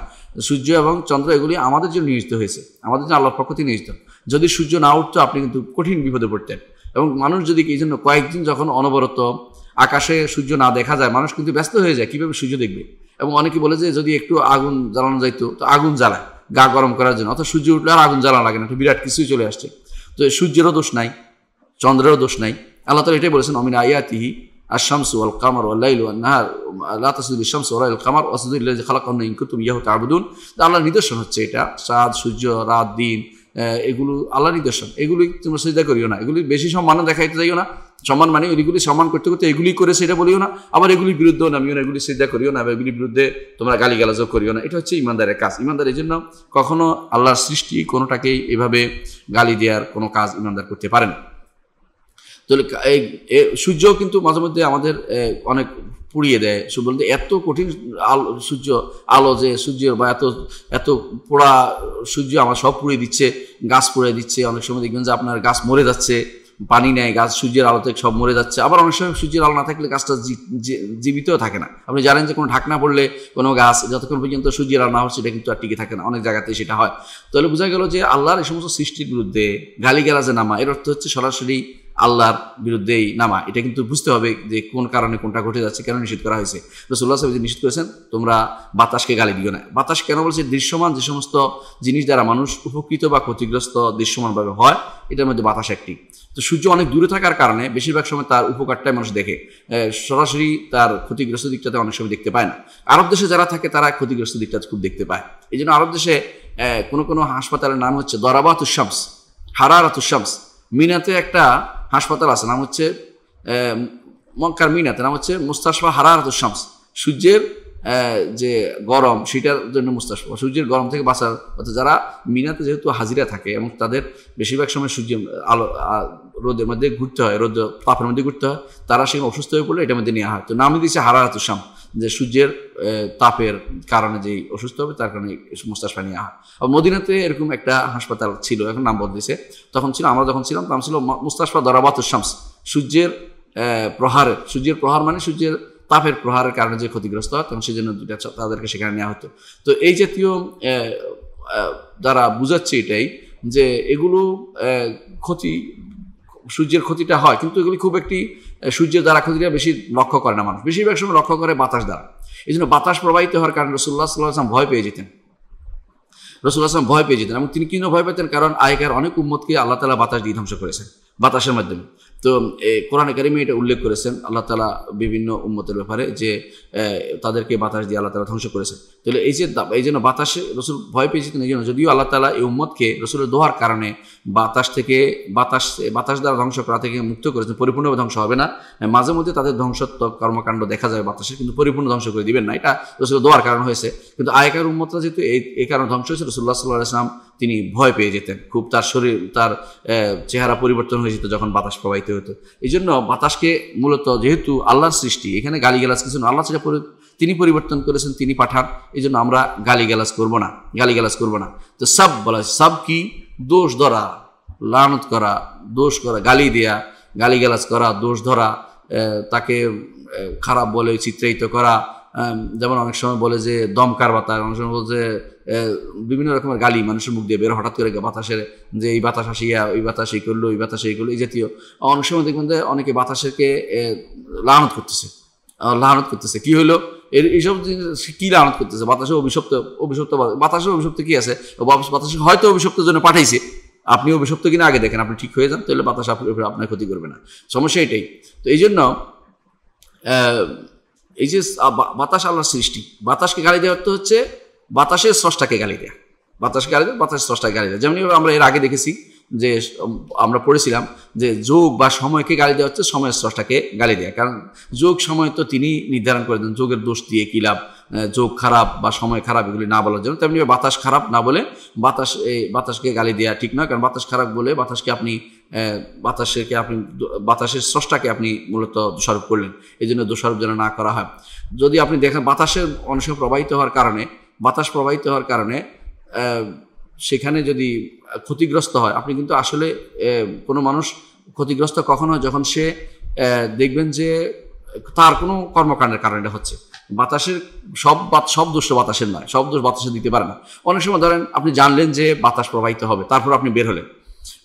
সূর্য এবং চন্দ্র এগুলি আমাদের জন্য নিয়োজিত হয়েছে, আমাদের জন্য আল্লাহর পক্ষ থেকে নিয়োজিত। যদি সূর্য না উঠতো আপনি কিন্তু কঠিন বিপদে পড়তেন। এবং মানুষ যদি এই জন্য কয়েকদিন যখন অনবরত আকাশে সূর্য না দেখা যায়, মানুষ কিন্তু ব্যস্ত হয়ে যায় কীভাবে সূর্য দেখবে। এবং অনেকে বলে যে যদি একটু আগুন জ্বালানো যাইতো, তো আগুন জ্বালায় গা গরম করার জন্য, অর্থাৎ সূর্য উঠলে আর আগুন জ্বালানো লাগে না, একটা বিরাট কিছুই চলে আসছে। তো সূর্যেরও দোষ নাই, চন্দ্রেরও দোষ নাই। আল্লাহ তাআলা এটাই বলেছেন, অমিন আয়াতিহি আশ-শামসু ওয়াল কামারু ওয়াল লাইলু ওয়ান নাহার লা তাসজুদু লিশ-শামসি ওয়া লাল কামার ওয়াসজুদু লিল্লাযী খালাকাহুন্না ইন কুনতুম ইয়াহু তা'বুদুন। আল্লাহর নিদর্শন হচ্ছে এটা, চাঁদ, সূর্য, রাত, দিন, এগুলো আল্লাহর নিদর্শন। এগুলি তোমরা সিজদা করিও না, এগুলি বেশি সম্মান দেখাইতে যাইও না। সম্মান মানে এগুলি সম্মান করতে করতে এগুলি করেছে এটা বলিও না, আবার এগুলির বিরুদ্ধেও নামিও না, এগুলি সিজদা করিও না, এগুলির বিরুদ্ধে তোমরা গালিগালাজও করিও না। এটা হচ্ছে ইমানদারের কাজ। ইমানদার এই জন্য কখনো আল্লাহর সৃষ্টি কোনোটাকেই এভাবে গালি দেওয়ার কোনো কাজ ইমানদার করতে পারে না। তাহলে সূর্য কিন্তু মাঝে মধ্যে আমাদের অনেক পুড়িয়ে দেয়। বলতে এত কঠিন সূর্য আলো যে সূর্যের বা এত পোড়া সূর্য আমার সব পুড়িয়ে দিচ্ছে, গাছ পুড়িয়ে দিচ্ছে। অনেক সময় দেখবেন যে আপনার গাছ মরে যাচ্ছে, পানি নেয়, গাছ সূর্যের আলোতে সব মরে যাচ্ছে। আবার অনেক সময় সূর্যের আলো না থাকলে গাছটা জীবিতও থাকে না। আপনি জানেন যে কোনো ঢাকনা পড়লে কোনো গাছ যতক্ষণ পর্যন্ত সূর্যের আলো না হচ্ছে এটা কিন্তু আর টিকে থাকে না, অনেক জায়গাতেই সেটা হয়। তাহলে বোঝা গেল যে আল্লাহর এই সমস্ত সৃষ্টির বিরুদ্ধে গালিগালাজে নামা, এর অর্থ হচ্ছে সরাসরি আল্লাহর বিরুদ্ধেই নামা। এটা কিন্তু বুঝতে হবে যে কোন কারণে কোনটা ঘটে যাচ্ছে, কেন নিষেধ করা হয়েছে। রাসূলুল্লাহ সাল্লাল্লাহু আলাইহি ওয়াসাল্লাম নিষেধ করেছেন তোমরা বাতাসকে গালি দিও না। বাতাস কেন বলছে? দৃশ্যমান যে সমস্ত জিনিস দ্বারা মানুষ উপকৃত বা ক্ষতিগ্রস্ত দৃশ্যমানভাবে হয়, এটার মধ্যে বাতাস একটি। তো সূর্য অনেক দূরে থাকার কারণে বেশিরভাগ সময় তার উপকারটাই মানুষ দেখে, সরাসরি তার ক্ষতিগ্রস্ত দিকটাতে অনেক সময় দেখতে পায় না। আরব দেশে যারা থাকে তারা ক্ষতিগ্রস্ত দিকটা খুব দেখতে পায়। এই জন্য আরব দেশে কোনো হাসপাতালের নাম হচ্ছে দরাবাতুশ শামস, হারারাতুশ শামস। মিনাতে একটা হাসপাতাল আছে, নাম হচ্ছে মক্কার মিনাতে, নাম হচ্ছে মুস্তাশফা হারারাতুশ শামস। সূর্যের যে গরম সেটার জন্য মুস্তাশফা, সূর্যের গরম থেকে বাঁচার। অর্থাৎ যারা মিনাতে যেহেতু হাজিরা থাকে এবং তাদের বেশিরভাগ সময় সূর্যের আলো রোদের মধ্যে ঘুরতে হয়, রোদ তাপের মধ্যে ঘুরতে হয়, তারা সেখানে অসুস্থ হয়ে পড়লে এটার মধ্যে নেওয়া হয়। তো নামই দিচ্ছে হারারাতুশ শামস, যে সূর্যের তাপের কারণে যেই অসুস্থ হবে তার কারণে মুস্তাশফা নেওয়া হয়। আর মদিনাতে এরকম একটা হাসপাতাল ছিল, এখন নাম বদলেছে। তখন ছিল, আমরা যখন ছিলাম নাম ছিল মুস্তাশফা দরাবাতুশ শামস। সূর্যের প্রহার মানে সূর্যের তাপের প্রহারের কারণে যে ক্ষতিগ্রস্ত হয়, তখন সেই জন্য তাদেরকে সেখানে নেওয়া হতো। তো এই জাতীয় দ্বারা বুঝাচ্ছে এটাই যে এগুলো ক্ষতি, সূর্যের ক্ষতিটা হয়, কিন্তু এগুলি খুব একটি সূর্যের দ্বারা ক্ষতিটা বেশি লক্ষ্য করে না মানুষ, বেশিরভাগ সময় লক্ষ্য করে বাতাস দ্বারা। এই জন্য বাতাস প্রবাহিত হওয়ার কারণে রাসূলুল্লাহ সাল্লাল্লাহু আলাইহি ওয়াসাল্লাম ভয় পেয়ে যেতেন। রাসূলুল্লাহ সাল্লাল্লাহু আলাইহি ওয়াসাল্লাম ভয় পেয়ে যেতেন। এবং তিনি কেন ভয় পেতেন? কারণ আগেকার অনেক উম্মতকে আল্লাহ তাআলা বাতাস দিয়ে ধ্বংস করেছেন, বাতাসের মাধ্যমে। তো কোরআনে কারিমে এটা উল্লেখ করেছেন আল্লাহ তাআলা বিভিন্ন উম্মতের ব্যাপারে, যে তাদেরকে বাতাস দিয়ে আল্লাহ তাআলা ধ্বংস করেছেন। তাহলে এই জন্য বাতাসে রাসূল ভয় পেয়ে যেতেন। এই জন্য যদিও আল্লাহ তাআলা এই উম্মতকে রাসূলের দোয়ার কারণে বাতাস দ্বারা ধ্বংস করা থেকে মুক্ত করেছেন, পরিপূর্ণভাবে ধ্বংস হবে না। মাঝে মধ্যে তাদের ধ্বংসাত্মক কর্মকাণ্ড দেখা যায় বাতাসে, কিন্তু পরিপূর্ণ ধ্বংস করে দিবেন না, এটা রাসূলের দোয়ার কারণ হয়েছে। কিন্তু আগেকার উম্মতরা যেহেতু এই কারণে ধ্বংস হয়েছে, রাসূলুল্লাহ সাল্লাল্লাহু আলাইহি ওয়াসাল্লাম তিনি ভয় পেয়ে যেতেন, খুব তার শরীর, তার চেহারা পরিবর্তন হয়ে যেত যখন বাতাস প্রবাহিত হতো। এই জন্য বাতাসকে মূলত, যেহেতু আল্লাহর সৃষ্টি, এখানে গালিগালাজ কিছু না, আল্লাহ সেটা তিনি পরিবর্তন করেছেন, তিনি পাঠান। এই জন্য আমরা গালিগালাজ করব না। তো সাব বলা, সাব কি? দোষ ধরা, লানত করা, দোষ করা, গালি দেয়া, গালিগালাজ করা, দোষ ধরা, তাকে খারাপ বলে চিত্রায়িত করা। যেমন অনেক সময় বলে যে দমকার বাতাস, অনেক সময় বলে যে বিভিন্ন রকমের গালি মানুষের মুখ দিয়ে বের, হঠাৎ করে বাতাসের, যে এই বাতাস আসিয়া, ওই বাতাস এই করলো, ওই বাতাস এই করলো, এই জাতীয়। অনেক সময় দেখবেন যে অনেকে বাতাসকে লানত করতেছে। কি হলো? এইসব কি লানত করতেছে? বাতাসে অভিশপ্ত। বাতাসের অভিশপ্ত কি আছে? বাতাসে হয়তো অভিশপ্তের জন্য পাঠাইছে, আপনি অভিশপ্ত কিনা আগে দেখেন, আপনি ঠিক হয়ে যান, তাহলে বাতাস আপনার ক্ষতি করবে না। সমস্যা এটাই। তো এই জন্য এই যে বাতাস আল্লাহর সৃষ্টি, বাতাসকে গালি দেওয়া হচ্ছে বাতাসের স্রষ্টাকে গালি দেয়া, বাতাসের স্রষ্টাকে গালি দেওয়া। যেমন আমরা এর আগে দেখেছি যে আমরা পড়েছিলাম যে যোগ বা সময়কে গালি দেওয়া হচ্ছে সময়ের স্রষ্টাকে গালি দেয়া। কারণ যোগ সময় তো তিনি নির্ধারণ করে দেন, যোগের দোষ দিয়ে কি লাভ? যোগ খারাপ বা সময় খারাপ এগুলি না বলার জন্য। তেমনি বাতাস খারাপ না বলে বাতাসকে গালি দেওয়া ঠিক নয়, কারণ বাতাস খারাপ বলে বাতাসের স্রষ্টাকে আপনি মূলত দোষারোপ করলেন। এই জন্য দোষারোপ যেন না করা হয়। যদি আপনি দেখেন বাতাসের অনেক সময় বাতাস প্রবাহিত হওয়ার কারণে সেখানে যদি ক্ষতিগ্রস্ত হয়, আপনি কিন্তু আসলে কোনো মানুষ ক্ষতিগ্রস্ত কখন হয়? যখন সে দেখবেন যে তার কোনো কর্মকাণ্ডের কারণে এটা হচ্ছে। বাতাসের সব দোষ বাতাসের নয়, সব দোষ বাতাসে দিতে পারে না। অনেক সময় ধরেন আপনি জানলেন যে বাতাস প্রবাহিত হবে, তারপর আপনি বের হলেন,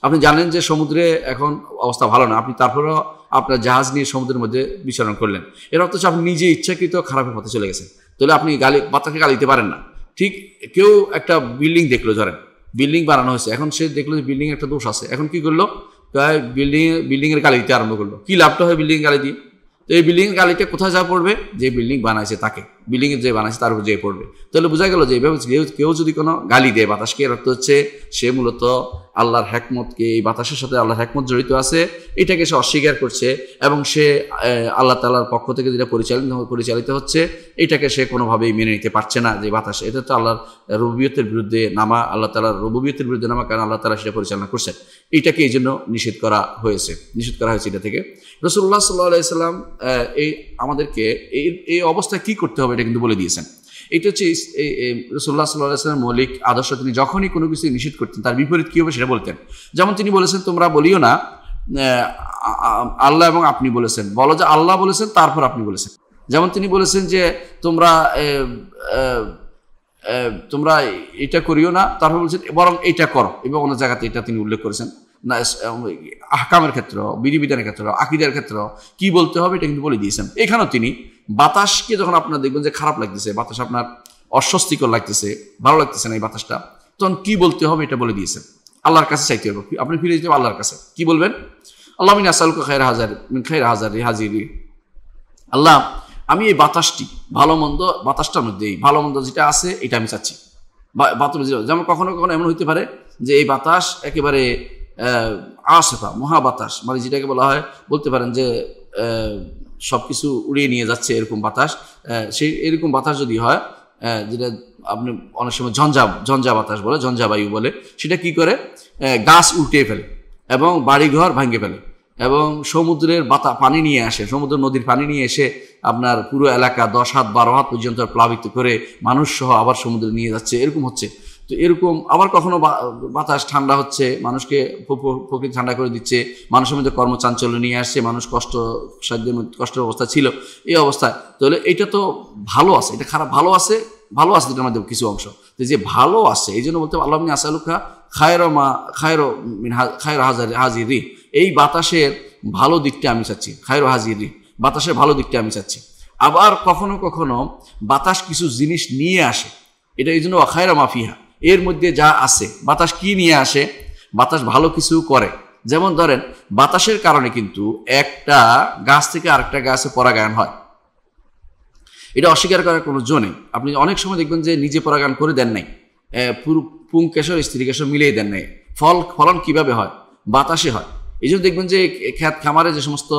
আপনি জানলেন যে সমুদ্রে এখন অবস্থা ভালো না, আপনি তারপরেও আপনার জাহাজ নিয়ে সমুদ্রের মধ্যে বিচরণ করলেন, এর অর্থ হচ্ছে আপনি নিজে ইচ্ছাকৃত খারাপের পথে চলে গেছেন। তাহলে আপনি বাতাসকে গালি দিতে পারেন না। ঠিক কেউ একটা বিল্ডিং দেখলো, ধরেন বিল্ডিং বানানো হয়েছে, এখন সে দেখলো যে বিল্ডিং একটা দোষ আছে, এখন কি করলো, বিল্ডিং এর গালি দিতে আরম্ভ করলো। কি লাভটা হয় বিল্ডিং গালি দিয়ে? তো এই বিল্ডিং এর গালিটা কোথায় যা পড়বে? যে বিল্ডিং বানাইছে তাকে, বিল্ডিং এর যে বানাইছে তার উপর যেয়ে পড়বে। তাহলে বোঝা গেল যে এইভাবে কেউ যদি কোনো গালি দেয় বাতাসকে, এর অর্থ হচ্ছে সে মূলত আল্লাহর হিকমতকে, এই বাতাসের সাথে আল্লাহর হিকমত জড়িত আছে, এটাকে সে অস্বীকার করছে, এবং সে আল্লাহ তাআলার পক্ষ থেকে যেটা পরিচালিত হচ্ছে এটাকে সে কোনোভাবেই মেনে নিতে পারছে না। যে বাতাস, এটা তো আল্লাহর রুবুবিয়তের বিরুদ্ধে নামা, আল্লাহ তাআলার রুবুবিয়তের বিরুদ্ধে নামা, কারণ আল্লাহ তাআলা সেটা পরিচালনা করছেন। এটাকে এই জন্য নিষেধ করা হয়েছে এটা থেকে। রাসূলুল্লাহ সাল্লাল্লাহু আলাইহি সাল্লাম এই আমাদেরকে এই অবস্থায় কি করতে হবে এটা কিন্তু বলে দিয়েছেন। এটা হচ্ছে রাসূলুল্লাহ সাল্লাল্লাহু আলাইহি ওয়াসাল্লামের মৌলিক আদর্শ। তিনি যখনই কোনো কিছু নিষেধ করতেন তার বিপরীত কী হবে সেটা বলতেন। যেমন তিনি বলেছেন, তোমরা বলিও না আল্লাহ এবং আপনি বলেছেন, বলো যে আল্লাহ বলেছেন তারপর আপনি বলেছেন। যেমন তিনি বলেছেন যে তোমরা এটা করিও না, তারপর বলছেন বরং এটা করো, এবং অন্য জায়গাতে এটা তিনি উল্লেখ করেছেন না। আহকামের ক্ষেত্র, বিধিবিধানের ক্ষেত্র, আকীদার ক্ষেত্র কি বলতে হবে এটা কিন্তু বলে দিয়েছেন। এখানেও তিনি বাতাসকে যখন আপনার দেখবেন যে খারাপ লাগতেছে, বাতাস আপনার অস্বস্তিকর লাগতেছে, ভালো লাগতেছে না এই বাতাসটা, তখন কি বলতে হবে এটা বলে দিয়েছেন। আল্লাহর কাছে চাইতে হবে, আপনি ফিরে যেতে হবে আল্লাহর কাছে। কি বলবেন? আল্লাহ মিন আসআলুকা খায়রা হাজারি হাজিরি, আল্লাহ আমি এই বাতাসটি ভালো মন্দ, বাতাসটার মধ্যে এই ভালো মন্দ যেটা আছে এটা আমি চাচ্ছি। যেমন কখনো কখনো এমন হইতে পারে যে এই বাতাস একেবারে আসেফা, মহাবাতাস, মানে যেটাকে বলা হয়, বলতে পারেন যে সবকিছু উড়িয়ে নিয়ে যাচ্ছে এরকম বাতাস। সেই এরকম বাতাস যদি হয়, যেটা আপনি অনেক সময় ঝঞ্ঝা বাতাস বলে, ঝঞ্ঝা বায়ু বলে, সেটা কি করে? গাছ উল্টিয়ে ফেলে এবং বাড়িঘর ভাঙে ফেলে, এবং সমুদ্রের পানি নিয়ে আসে, সমুদ্র নদীর পানি নিয়ে এসে আপনার পুরো এলাকা 10 হাত 12 হাত পর্যন্ত প্লাবিত করে মানুষ সহ আবার সমুদ্রে নিয়ে যাচ্ছে। এরকম হচ্ছে। তো এরকম আবার কখনো বাতাস ঠান্ডা হচ্ছে, মানুষকে প্রকৃতি ঠান্ডা করে দিচ্ছে, মানুষের মধ্যে কর্মচাঞ্চল্য নিয়ে আসছে, মানুষ কষ্টের অবস্থা ছিল এই অবস্থায়। তাহলে এটা তো ভালো আছে, এটা খারাপ, ভালো আছে এটার মধ্যে কিছু অংশ যে ভালো আছে। এই জন্য বলতে আল্লাহ মিন আসআলুকা খায়রা হাজিরি, এই বাতাসের ভালো দিকটা আমি চাচ্ছি। খায়রা হাজিরি, বাতাসের ভালো দিকটা আমি চাচ্ছি। আবার কখনো কখনো বাতাস কিছু জিনিস নিয়ে আসে, এটা এই জন্য খায়রা মাফিহা, এর মধ্যে যা আছে। বাতাস কি নিয়ে আসে? বাতাস ভালো কিছু করে। যেমন ধরেন, বাতাসের কারণে কিন্তু একটা গাছ থেকে আরেকটা গাছে পরাগায়ন হয়, এটা অস্বীকার করার কোনো জো নেই। আপনি অনেক সময় দেখবেন যে নিজে পরাগায়ন করে দেন নাই, পুংকেশর স্ত্রীকেশর মিলিয়ে দেন নাই। ফলন কিভাবে হয়? বাতাসে হয়। এই জন্য দেখবেন যে ক্ষেত খামারে যে সমস্ত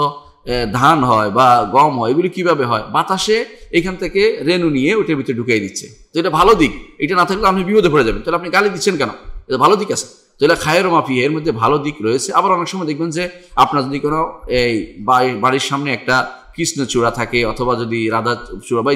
ধান হয় বা গম হয়, এগুলি কিভাবে হয়? বাতাসে এখান থেকে রেণু নিয়ে ওটার ভিতরে ঢুকিয়ে দিচ্ছে। তো এটা ভালো দিক। এটা না থাকলে আপনি বিপদে পড়ে যাবেন। তাহলে আপনি গালি দিচ্ছেন কেন? এটা ভালো দিক আছে। তাহলে খায়ের মাফি, এর মধ্যে ভালো দিক রয়েছে। আবার অনেক সময় দেখবেন যে আপনার যদি কোনো এই বাড়ির সামনে একটা কৃষ্ণচূড়া থাকে, অথবা যদি রাধা চূড়া বা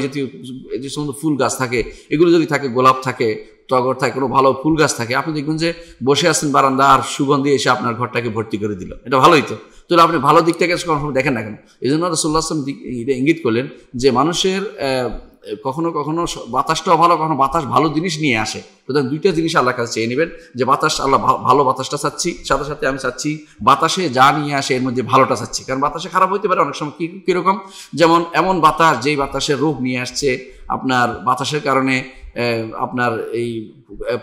যে সমস্ত ফুল গাছ থাকে, এগুলো যদি থাকে, গোলাপ থাকে, টগর থাকে, কোনো ভালো ফুল গাছ থাকে, আপনি দেখবেন যে বসে আছেন বারান্দা, আর সুগন্ধি এসে আপনার ঘরটাকে ভর্তি করে দিল। এটা ভালোই তো। তাহলে আপনি ভালো দিকটাকে কোনো সময় দেখেন না কেন? এই জন্য রাসূলুল্লাহ সাল্লাল্লাহু আলাইহি ওয়াসাল্লাম এটা ইঙ্গিত করলেন যে মানুষের কখনো কখনো বাতাসটাও ভালো, কখনো বাতাস ভালো জিনিস নিয়ে আসে। সুতরাং দুইটা জিনিস আল্লাহর কাছে চেয়ে নেবেন, যে বাতাস আল্লাহ ভালো বাতাসটা চাচ্ছি, সাথে সাথে আমি চাচ্ছি বাতাসে যা নিয়ে আসে এর মধ্যে ভালোটা চাচ্ছি। কারণ বাতাসে খারাপ হইতে পারে অনেক সময়। কীরকম? যেমন এমন বাতাস যেই বাতাসের রোগ নিয়ে আসছে, আপনার বাতাসের কারণে আপনার এই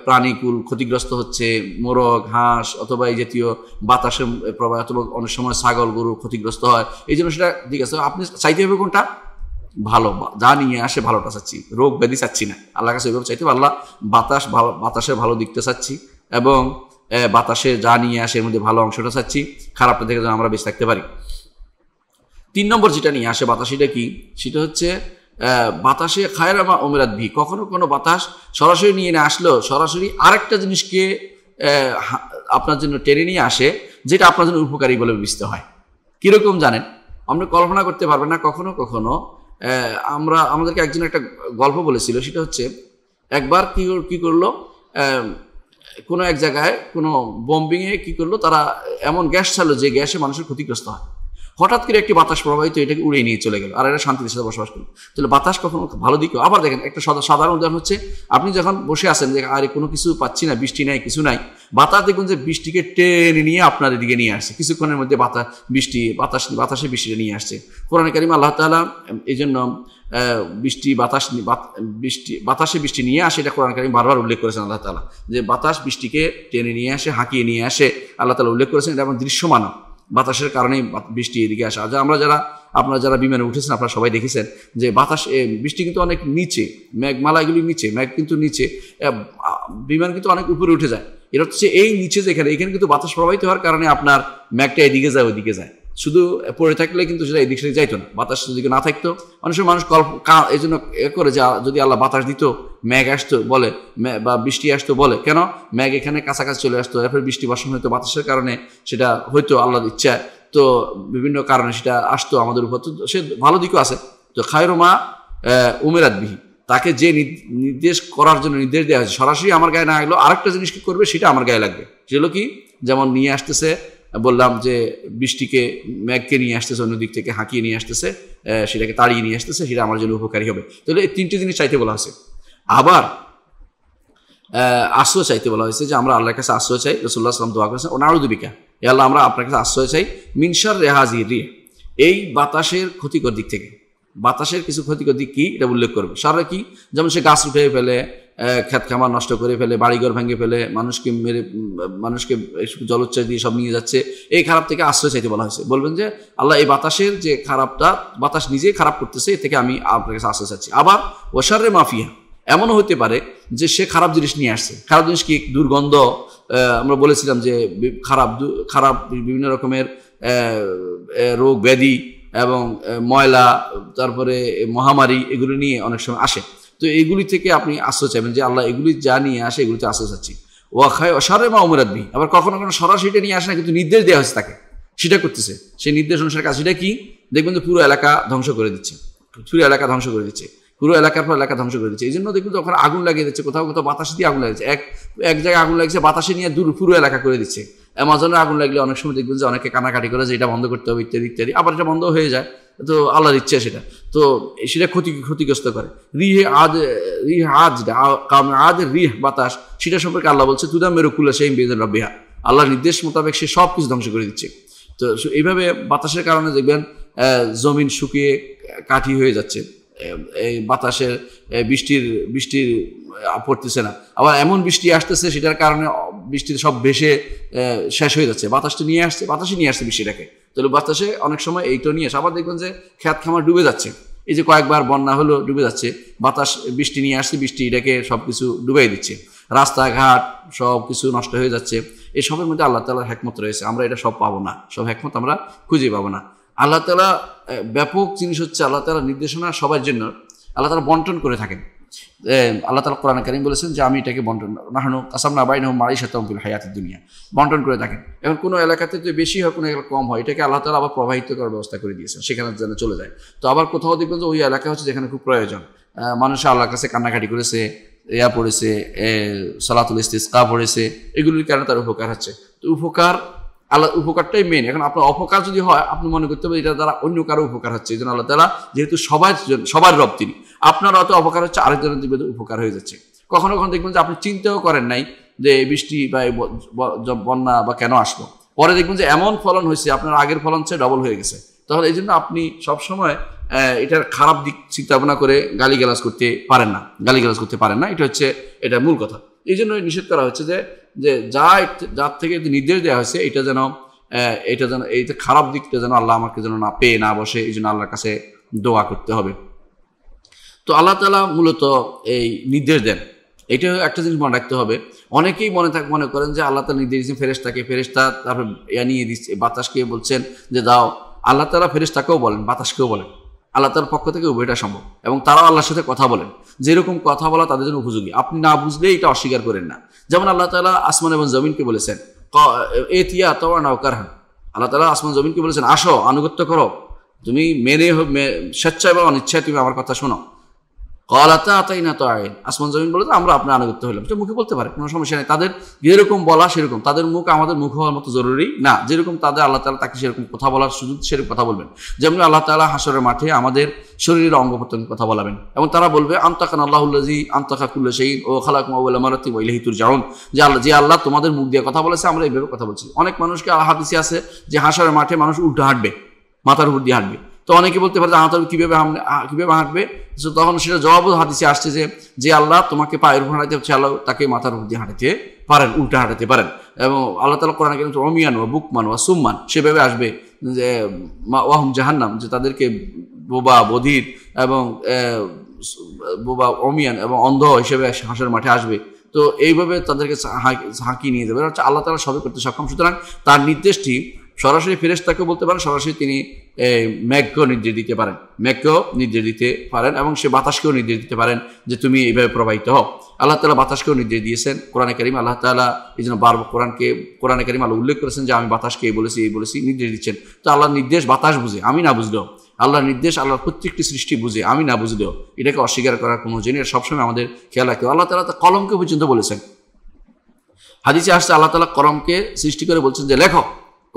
প্রাণীকুল ক্ষতিগ্রস্ত হচ্ছে, মোরগ, হাঁস অথবা এই জাতীয় বাতাসের প্রবাহ, অথবা অনেক সময় ছাগল গরু ক্ষতিগ্রস্ত হয়। এই জন্য সেটা ঠিক আছে, আপনি চাইতে হবে কোনটা? ভালো, যা নিয়ে আসে ভালোটা চাচ্ছি, রোগ ব্যাধি চাচ্ছি না। আল্লাহর কাছে ওইভাবে চাইতে হবে, আল্লাহ বাতাসের ভালো দিকটা চাচ্ছি, এবং বাতাসে যা নিয়ে আসে এর মধ্যে ভালো অংশটা চাচ্ছি, খারাপটা থেকে যেন আমরা বেঁচে থাকতে পারি। 3 নম্বর যেটা নিয়ে আসে বাতাস, সেটা কি? সেটা হচ্ছে বাতাসে খায়রা মা উমিরাত বিহি, কখনো কোনো বাতাস সরাসরি নিয়ে না আসলেও সরাসরি আরেকটা জিনিসকে আপনার জন্য টেনে নিয়ে আসে, যেটা আপনার জন্য উপকারী বলে বিবেচিত হয়। কীরকম জানেন? আপনি কল্পনা করতে পারবেন না। কখনো কখনো আমাদেরকে একজন একটা গল্প বলেছিল, সেটা হচ্ছে একবার কি করলো, কোনো এক জায়গায় কোনো বম্বিংয়ে কি করলো, তারা এমন গ্যাস ছাড়লো যে গ্যাসে মানুষের ক্ষতিগ্রস্ত হয়। হঠাৎ করে একটি বাতাস প্রবাহিত এটাকে উড়িয়ে নিয়ে চলে গেল, আর এটা শান্তির সাথে বসবাস করলো। তাহলে বাতাস কখনো ভালো দিকেও। আবার দেখেন একটা সাধারণ উদাহরণ হচ্ছে, আপনি যখন বসে আছেন যে আরে কোনো কিছু পাচ্ছি না, বৃষ্টি নাই, কিছু নাই, বাতাস দেখুন যে বৃষ্টিকে টেনে নিয়ে আপনার এদিকে নিয়ে আসছে, কিছুক্ষণের মধ্যে বাতাসে বৃষ্টিটা নিয়ে আসছে। কোরআনে কারিমে আল্লাহ তাআলা এই জন্য বাতাসে বৃষ্টি নিয়ে আসে, এটা কোরআন কারীম বারবার উল্লেখ করেছেন আল্লাহ তাআলা, যে বাতাস বৃষ্টিকে টেনে নিয়ে আসে, হাঁকিয়ে নিয়ে আসে, আল্লাহ তাআলা উল্লেখ করেছেন। এটা আমার দৃশ্যমান, বাতাসের কারণেই বৃষ্টি এদিকে আসে। আর আপনারা যারা বিমানে উঠেছেন আপনারা সবাই দেখেছেন যে বৃষ্টি কিন্তু অনেক নিচে, মেঘমালা এগুলি নিচে, মেঘ কিন্তু নিচে, বিমান কিন্তু অনেক উপরে উঠে যায়। এটা হচ্ছে এই নিচে যেখানে, এখানে কিন্তু বাতাস প্রবাহিত হওয়ার কারণে আপনার মেঘটা এদিকে যায়, ওইদিকে যায়। শুধু পড়ে থাকলে কিন্তু সেটা এদিক সেদিকে যাইতো না, বাতাস যদি না থাকতো। মানুষ এই জন্য করে যে যদি আল্লাহ বাতাস দিত, মেঘ আসতো বলে, বা বৃষ্টি আসতো বলে, কেন মেঘ এখানে কাছাকাছি চলে আসতো, এরপর বৃষ্টি বর্ষণ হইতো, বাতাসের কারণে সেটা হয়তো আল্লাহর ইচ্ছা, তো বিভিন্ন কারণে সেটা আসতো আমাদের উপর। তো সে ভালো দিকও আছে। তো খায়রুমা উমেরাত বিহি, তাকে যে নির্দেশ করার জন্য নির্দেশ দেওয়া হয়েছে, সরাসরি আমার গায়ে না লাগলেও আরেকটা জিনিস কি করবে, সেটা আমার গায়ে লাগবে। সেগুলো কি? যেমন নিয়ে আসতেছে, বললাম যে বৃষ্টিকে, মেঘকে নিয়ে আসতেছে অন্যদিক থেকে, হাঁকিয়ে নিয়ে আসতেছে, সেটাকে তাড়িয়ে নিয়ে আসতেছে, সেটা আমার জন্য উপকারী হবে। তাহলে এই তিনটি জিনিস চাইতে বলা হয়েছে। আবার আশ্রয় চাইতে বলা হয়েছে, যে আমরা আল্লাহর কাছে আশ্রয় চাই। রাসূলুল্লাহ সাল্লাল্লাহু আলাইহি ওয়াসাল্লাম দোয়া করেছেন, ও নাউযু বিকা, ইয়া আল্লাহ আমরা আপনার কাছে আশ্রয় চাই, মিন শাররি হাযিহি রিহ, এই বাতাসের ক্ষতিকর দিক থেকে। বাতাসের কিছু ক্ষতিকর দিক কি, এটা উল্লেখ করবে। শাররে কি? যেমন সে গাছ উঠে ফেলে, ক্ষেত খামার নষ্ট করে ফেলে, বাড়িঘর ভেঙে ফেলে, মানুষকে জলোচ্ছ্বাস দিয়ে সব নিয়ে যাচ্ছে, এই খারাপ থেকে আশ্রয় চাইতে বলা হয়েছে। বলবেন যে আল্লাহ এই বাতাসের যে খারাপটা, বাতাস নিজেই খারাপ করতেছে, এ থেকে আমি আপনার কাছে আশ্রয় চাচ্ছি। আবার ওয়াশাররে মাফিয়া, এমনও হতে পারে যে সে খারাপ জিনিস নিয়ে আসছে। খারাপ জিনিস কি? দুর্গন্ধ, আমরা বলেছিলাম যে খারাপ বিভিন্ন রকমের রোগ ব্যাধি এবং ময়লা, তারপরে মহামারী, এগুলো নিয়ে অনেক সময় আসে। তো এইগুলি থেকে আপনি আশ্রয় চাইবেন, যে আল্লাহ এগুলি যা নিয়ে আসে এগুলিতে আশ্রয় চাচ্ছি। শাররে মা উমরাত বিহি, আবার কখনো সরাসরি এটা নিয়ে আসে না, কিন্তু নির্দেশ দেওয়া হয়েছে তাকে, সেটা করতেছে। সেই নির্দেশ অনুসারে কাজ, সেটা কি? দেখবেন যে পুরো এলাকা ধ্বংস করে দিচ্ছে, পুরো এলাকার পর এলাকা ধ্বংস করে দিচ্ছে। এই জন্য দেখবেন যে ওখানে আগুন লাগিয়ে দিচ্ছে, কোথাও বাতাস দিয়ে আগুন লাগিয়েছে, এক জায়গায় আগুন লাগছে, বাতাসে নিয়ে পুরো এলাকা করে দিচ্ছে। অ্যামাজনে আগুন লাগলে অনেক সময় দেখবেন যে অনেকে কানাকাটি করে যে এটা বন্ধ করতে হবে, ইত্যাদি ইত্যাদি, আবার এটা বন্ধ হয়ে যায়। তো আল্লাহর ইচ্ছা সেটা, তো সেটা ক্ষতিগ্রস্ত করে। রিহ বাতাস, সেটা সম্পর্কে আল্লাহ বলছে, তুদা মেরুকুল্লা সেই বেদের রব্বিহা, আল্লাহর নির্দেশ মোতাবেক সে সব কিছু ধ্বংস করে দিচ্ছে। তো এইভাবে বাতাসের কারণে দেখবেন জমিন শুকিয়ে কাঠি হয়ে যাচ্ছে, এই বাতাসের বৃষ্টির পড়তেছে না। আবার এমন বৃষ্টি আসতেছে, সেটার কারণে বৃষ্টিতে সব ভেসে শেষ হয়ে যাচ্ছে। বাতাসে নিয়ে আসছে বৃষ্টিটাকে। তাহলে বাতাসে অনেক সময় এইটা নিয়ে আসে। আবার দেখবেন যে খেত খামার ডুবে যাচ্ছে, এই যে কয়েকবার বন্যা হলো, ডুবে যাচ্ছে, বৃষ্টি নিয়ে আসছে, বৃষ্টি এটাকে সব কিছু ডুবাই দিচ্ছে, রাস্তাঘাট সব কিছু নষ্ট হয়ে যাচ্ছে। এই সবের মধ্যে আল্লাহ তাআলার হিকমত রয়েছে, আমরা এটা সব পাবো না, সব হিকমত আমরা খুঁজে পাবো না। আল্লাহ তাআলা ব্যাপক জিনিস হচ্ছে, আল্লাহ তাআলার নির্দেশনা সবার জন্য আল্লাহ তাআলা বন্টন করে থাকেন। আল্লাহ তাআলা কোরআনে কারীম বলেছেন যে আমি এটাকে বন্টন, নাহনু কাসামনা বাইনাহুম মাঈশাতাহুম ফিল হায়াতিদ দুনিয়া, বন্টন করে থাকেন। এখন কোনো এলাকাতে তো বেশি হয়, কোনো এলাকা কম হয়, এটাকে আল্লাহ তাআলা আবার প্রবাহিত করার ব্যবস্থা করে দিয়েছেন, সেখানে যেন চলে যায়। তো আবার কোথাও দেখবেন যে ওই এলাকা হচ্ছে যেখানে খুব প্রয়োজন, মানুষ আল্লাহর কাছে কান্নাকাটি করেছে, পড়েছে, সালাতুল ইস্তিসকা পড়েছে, এগুলির কারণে তার উপকার হচ্ছে। তো উপকারটাই মেন। এখন আপনার অপকার যদি হয়, আপনি মনে করতে পারেন এটা দ্বারা অন্য কারো উপকার হচ্ছে। এই জন্য আল্লাহ তাআলা যেহেতু সবার রব তিনি, আপনার হয়তো অপকার হচ্ছে, আরেকজনের দিকে উপকার হয়ে যাচ্ছে। কখনো কখনো দেখবেন যে আপনি চিন্তাও করেন নাই যে বৃষ্টি বা বন্যা বা কেন আসলো, পরে দেখবেন যে এমন ফলন হয়েছে, আপনার আগের ফলন চেয়ে ডবল হয়ে গেছে। তাহলে এই জন্য আপনি সবসময় এটার খারাপ দিক চিন্তা ভাবনা করে গালিগালাজ করতে পারেন না, এটা মূল কথা। এই জন্য নিষেধ করা হচ্ছে যে যার থেকে নির্দেশ দেওয়া হয়েছে, এটা যেন এই খারাপ দিকটা যেন আল্লাহ আমাকে যেন না পেয়ে না বসে, এই জন্য আল্লাহর কাছে দোয়া করতে হবে। তো আল্লাহ তাআলা মূলত এই নির্দেশ দেন, এটা একটা জিনিস মনে রাখতে হবে। অনেকেই মনে করেন যে আল্লাহ তাআলা নির্দেশ দিয়েছেন ফেরেশতা, তারপর নিয়ে দিচ্ছে, বাতাসকে বলছেন যে দাও। আল্লাহ তাআলা ফেরেশতাকেও বলেন, বাতাসকেও বলেন, আল্লাহ তাআলার পক্ষ থেকে উভয়টা সম্ভব, এবং তারাও আল্লাহর সাথে কথা বলেন, যেরকম কথা বলা তাদের জন্য উপযোগী। আপনি না বুঝলে এটা অস্বীকার করেন না। যেমন আল্লাহ তাআলা আসমান এবং জমিনকে বলেছেন এতিয়া তাওয়া নাও কারহান, আল্লাহ তাআলা আসমান জমিনকে বলেছেন আসো, আনুগত্য করো, তুমি স্বেচ্ছায় বা অনিচ্ছায় তুমি আমার কথা শোনো। ক্বালাতা আতাইনা তা'ইন, আসমান জমিন বলে আমরা আপনার আনুগত্য হলাম। এটা মুখে বলতে পারে, কোনো সমস্যা নেই। তাদের যেরকম বলা সেরকম, তাদের মুখ আমাদের মুখ হওয়ার মতো জরুরি না। যেরকম তাদের আল্লাহ তাআলা তাকে সেরকম কথা বলার সুযোগ, সেরকম কথা বলবেন। যেমন আল্লাহ তাআলা হাশরের মাঠে আমাদের শরীরের অঙ্গ প্রত্যঙ্গ কথা বলাবেন এবং তারা বলবে আনতাকানা আল্লাহুল্লাযী আনতাকা কুল্লা শাইইন ওয়া খালাকাকুম আউওয়ালা মারাতিন ওয়া ইলাইহি তুরজাউন, যে আল্লাহ তোমাদের মুখ দিয়ে কথা বলেছে, আমরা এইভাবে কথা বলছি। অনেক মানুষকে হাদিসে আছে যে হাশরের মাঠে মানুষ উল্টো হাঁটবে, মাথার উপর দিয়ে হাঁটবে। তো অনেকে বলতে পারে কিভাবে হাঁটবে, তখন সেটা জবাবও হাদিসে আসছে যে আল্লাহ তোমাকে পায়ের উপর হাঁটাতে হচ্ছে, আল্লাহ তাকে মাথার উপর দিয়ে হাঁটাতে পারেন, উল্টা হাঁটাতে পারেন। এবং আল্লাহ তাআলা কোরআনে কারীমে অমিয়ান ওয়া বুকমান ওয়া সুম্মান সেভাবে আসবে যে ওয়াহুম জাহান্নাম, যে তাদেরকে বোবা, বধির এবং বোবা, অমিয়ান এবং অন্ধ হিসেবে হাসরের মাঠে আসবে। তো এইভাবে তাদেরকে হাঁকিয়ে নিয়ে যাবে। আল্লাহ তাআলা সবই করতে সক্ষম। সুতরাং তার নির্দেশটি সরাসরি ফেরেশতাকে বলতে পারেন, সরাসরি তিনি মেঘকেও নির্দেশ দিতে পারেন, মেঘকেও নির্দেশ দিতে পারেন এবং সে বাতাসকেও নির্দেশ দিতে পারেন যে তুমি এইভাবে প্রবাহিত হও। আল্লাহ তাআলা বাতাসকেও নির্দেশ দিয়েছেন কোরআনে কারীমে। আল্লাহ তাআলা এই জন্য বারবার কোরআনে কারীমে আল্লাহ উল্লেখ করেছেন যে আমি বাতাসকে এই বলেছি, নির্দেশ দিচ্ছেন। তো আল্লাহর নির্দেশ বাতাস বুঝে, আমি না বুঝলেও। আল্লাহর নির্দেশ আল্লাহর প্রত্যেকটি সৃষ্টি বুঝে, আমি না বুঝলেও। এটাকে অস্বীকার করার কোনো জিনিস সবসময় আমাদের খেয়াল রাখতে হবে। আল্লাহ তাআলা কলমকে পর্যন্ত বলেছেন, হাদিসে আসছে আল্লাহ তাআলা কলমকে সৃষ্টি করে বলছেন যে লেখো।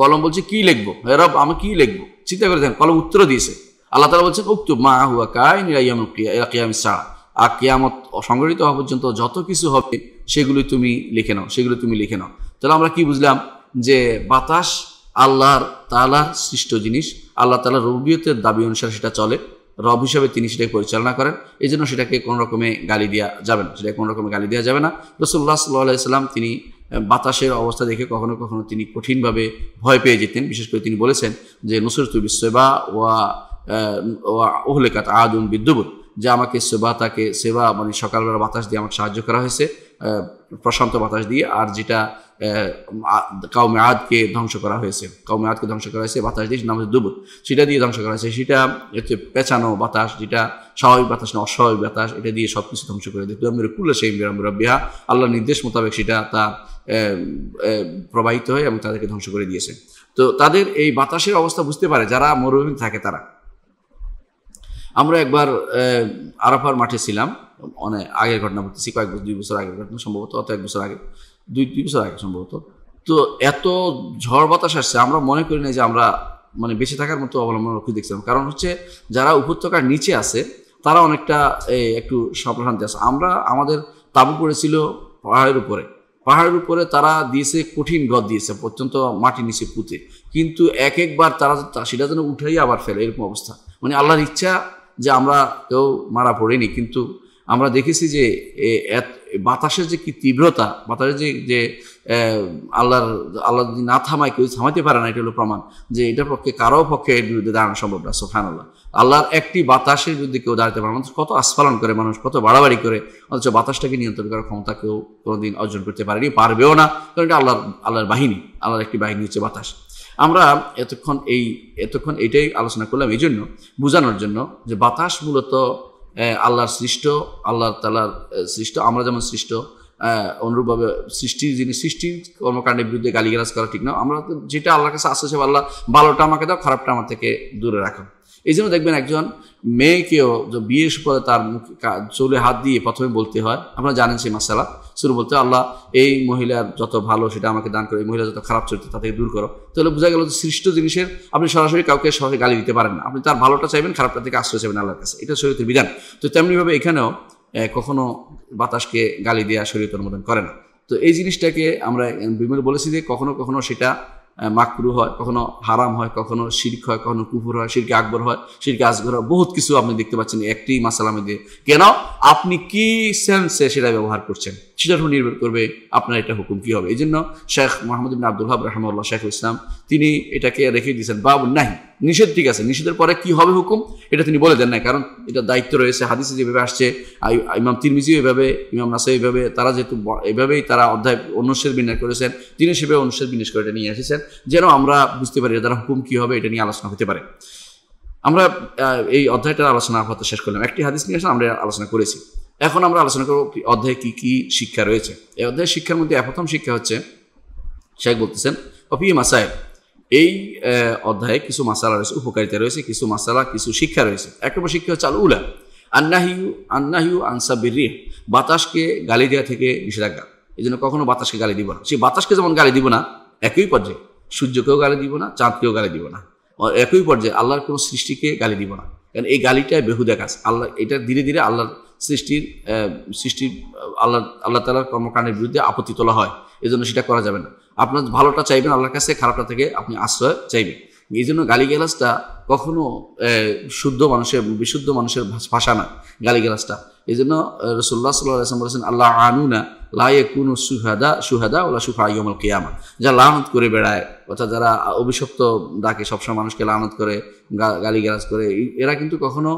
কলম বলছে কি লিখবো, হে রব আমি কি লিখবো? চিন্তা করে দেখেন, কলম উত্তর দিয়েছে। আল্লাহ তাআলা বলছেন উক্তুব মা হুয়া কাইন ইলা কিয়ামিস সাআ, আর কিয়ামত সংঘটিত হওয়া পর্যন্ত যত কিছু হবে সেগুলি তুমি লিখে নাও। তাহলে আমরা কি বুঝলাম? যে বাতাস আল্লাহ তাআলার সৃষ্ট জিনিস, আল্লাহ তাআলার রুবুবিয়তের দাবি অনুসারে সেটা চলে, রব হিসাবে তিনি সেটাকে পরিচালনা করেন। এই জন্য সেটাকে কোনো রকমে গালি দেওয়া যাবে না, রাসূলুল্লাহ সাল্লাল্লাহু আলাইহি ওয়াসাল্লাম তিনি বাতাসের অবস্থা দেখে কখনো কখনো তিনি কঠিনভাবে ভয় পেয়ে যেতেন। বিশেষ করে তিনি বলেছেন যে নুসরতু বিসসিবা ওয়া উহলিকাত আদুন বিদ্দুবুর, যে আমাকে সেবা মানে সকালবেলা বাতাস দিয়ে আমাকে সাহায্য করা হয়েছে, প্রশান্ত বাতাস দিয়ে। আর যেটা কওমে আদকে ধ্বংস করা হয়েছে বাতাস দিয়ে, নাম হচ্ছে দুবুর, সেটা দিয়ে ধ্বংস করা হয়েছে। সেটা হচ্ছে পেঁচানো বাতাস, যেটা স্বাভাবিক বাতাস না, অস্বাভাবিক বাতাস, এটা দিয়ে সব কিছু ধ্বংস করে দেয়। কুল্লা শাইইন বিআমরি রাব্বিহা, আল্লাহর নির্দেশ মোতাবেক সেটা তা প্রবাহিত হয় এবং তাদেরকে ধ্বংস করে দিয়েছে। তো তাদের এই বাতাসের অবস্থা বুঝতে পারে যারা মরুভূমি থাকে তারা। আমরা একবার আরাফার মাঠে ছিলাম, অনেক আগের ঘটনা বলতেছি, 2 বছর আগের ঘটনা সম্ভবত, অত 1 বছর আগে, 2 বছর আগে সম্ভবত। তো এত ঝড় বাতাস আসছে, আমরা মনে করি না যে আমরা মানে বেঁচে থাকার মতো অবলম্বন রক্ষী দেখছিলাম। কারণ হচ্ছে যারা উপত্যকার নিচে আছে তারা অনেকটা একটু সাবধানতে আছে। আমাদের তাঁবু পড়েছিল পাহাড়ের উপরে তারা দিয়েছে কঠিন গদ দিয়েছে, পর্যন্ত মাটি নিচে পুঁতে, কিন্তু একবার তারা সেটা যেন উঠাই আবার ফেলে, এরকম অবস্থা। মানে আল্লাহর ইচ্ছা যে আমরা কেউ মারা পড়েনি, কিন্তু আমরা দেখেছি যে বাতাসের যে কি তীব্রতা, বাতাসের যে আল্লাহ যদি না থামায় কেউ থামাইতে পারে না, এটা হলো প্রমাণ যে এটার পক্ষে কারো পক্ষে এর বিরুদ্ধে দাঁড়ানো সম্ভব না। সুবহানাল্লাহ, আল্লাহর একটি বাতাসের বিরুদ্ধে কেউ দাঁড়াতে পারে না। কত আস্ফালন করে মানুষ, কত বাড়াবাড়ি করে, অথচ বাতাসটাকে নিয়ন্ত্রণ করার ক্ষমতা কেউ কোনোদিন অর্জন করতে পারেনি, পারবেও না। কারণ এটা আল্লাহর বাহিনী, আল্লাহর একটি বাহিনী হচ্ছে বাতাস। আমরা এতক্ষণ এইটাই আলোচনা করলাম এই জন্য, বোঝানোর জন্য যে বাতাস মূলত আল্লাহর সৃষ্ট, আল্লাহ তাআলার সৃষ্ট। আমরা যেমন সৃষ্ট, অনুরূপভাবে সৃষ্টির কর্মকাণ্ডের বিরুদ্ধে গালিগালাজ করা ঠিক না। আমরা যেটা আল্লাহর কাছে আসছে, আল্লাহ ভালোটা আমাকে দাও, খারাপটা আমার থেকে দূরে রাখো। এই জন্য দেখবেন একজন মেয়েকেও বিয়ের পরে তার মুখে চুলে হাত দিয়ে প্রথমে বলতে হয়, আপনারা জানেন সেই মাসালা, শুরু বলতে আল্লাহ এই মহিলার যত ভালো সেটা আমাকে দান করো, এই মহিলা যত খারাপ চরিত্র তা থেকে দূর করো। তাহলে বোঝা গেল যে সৃষ্ট জিনিসের আপনি সরাসরি কাউকে গালি দিতে পারেন না, আপনি তার ভালোটা চাইবেন, খারাপটা থেকে আশ্রয় চাইবেন আল্লাহর কাছে, এটা শরীয়তের বিধান। তো তেমনিভাবে এখানেও কখনো বাতাসকে গালি দেওয়া শরীয়ত অনুমোদন করে না। তো এই জিনিসটাকে আমরা বিভিন্ন বলেছি যে কখনো কখনো সেটা মাকরুহ হয়, কখনো হারাম হয়, কখনো শিরক হয়, কখনো কুফর হয়, শিরকে আকবর হয়, শিরকে আসগর হয়, বহুত কিছু আপনি দেখতে পাচ্ছেন একটি মাসালার মধ্যে। কেন? আপনি কি সেন্সে সেটা ব্যবহার করছেন সেটার উপর নির্ভর করবে আপনার এটা হুকুম কি হবে। এই জন্য শেখ মোহাম্মদ ইবনে আব্দুল ওয়াহাব রাহিমাহুল্লাহ, শেখুল ইসলাম, তিনি এটাকে রেখে দিয়েছেন বাবুন নাহি, নিষেধ। ঠিক আছে, নিষেধের পরে কি হবে হুকুম এটা তিনি বলে দেন না, কারণ এটা দায়িত্ব রয়েছে। হাদিসে যেভাবে আসছে, ইমাম তিরমিজি এভাবে, ইমাম নাসাই এভাবে, তারা যেহেতু এভাবেই তারা অধ্যায় অনুচ্ছেদ বিন্যাস করেছেন, তিনি সেভাবে অনুচ্ছেদ বিন্যাস করে এটা নিয়ে এসেছেন যেন আমরা বুঝতে পারি দ্বারা হুকুম কি হবে, এটা নিয়ে আলোচনা হতে পারে। আমরা এই অধ্যায়টার আলোচনা আপাতত শেষ করলাম, একটি হাদিস নিয়ে আমরা আলোচনা করেছি। এখন আমরা আলোচনা করব অধ্যায়ে কি কি শিক্ষা রয়েছে। এই অধ্যায়ের শিক্ষার মধ্যে প্রথম শিক্ষা হচ্ছে, শেখ বলতেছেন অফি মাসাইল, এই অধ্যায়ে কিছু মাসালা রয়েছে, উপকারিতা রয়েছে, কিছু মাসালা, কিছু শিক্ষা রয়েছে। এক নম্বর শিক্ষা হচ্ছে আল উলা, আন্নাহিউ আনসাবির রিহ, বাতাসকে গালি দেওয়া থেকে নিষেধাজ্ঞা। এই জন্য কখনো বাতাসকে গালি দিব না। সেই বাতাসকে যেমন গালি দিব না, একই পর্যায়ে সূর্যকেও গালি দিব না, চাঁদকেও গালি দিব না, একই পর্যায়ে আল্লাহর কোনো সৃষ্টিকে গালি দিব না। কারণ এই গালিটাই বেহুদা কাজ। আল্লাহ এটা ধীরে ধীরে আল্লাহর সৃষ্টির আল্লাহ তাআলার কর্মকাণ্ডের বিরুদ্ধে আপত্তি তোলা হয়। এই জন্য সেটা করা যাবে না। আপনার ভালোটা চাইবেন আল্লাহর কাছে, খারাপটা থেকে আপনি আশ্রয় চাইবেন। এই জন্য গালিগালাজটা কখনো বিশুদ্ধ মানুষের ভাষা না গালিগালাজটা। এই জন্য রাসূলুল্লাহ সাল্লাল্লাহু আলাইহি ওয়াসাল্লাম বলেছেন, আল্লাহ আনুনা লা ইয়াকুনু শুহাদা ওয়ালা শুফা ইয়াউমুল কিয়ামা। যারা লানত করে বেড়ায়, অর্থাৎ যারা অভিশপ্ত ডাকে, সবসময় মানুষকে লানত করে, গালিগালাজ করে, এরা কিন্তু কখনো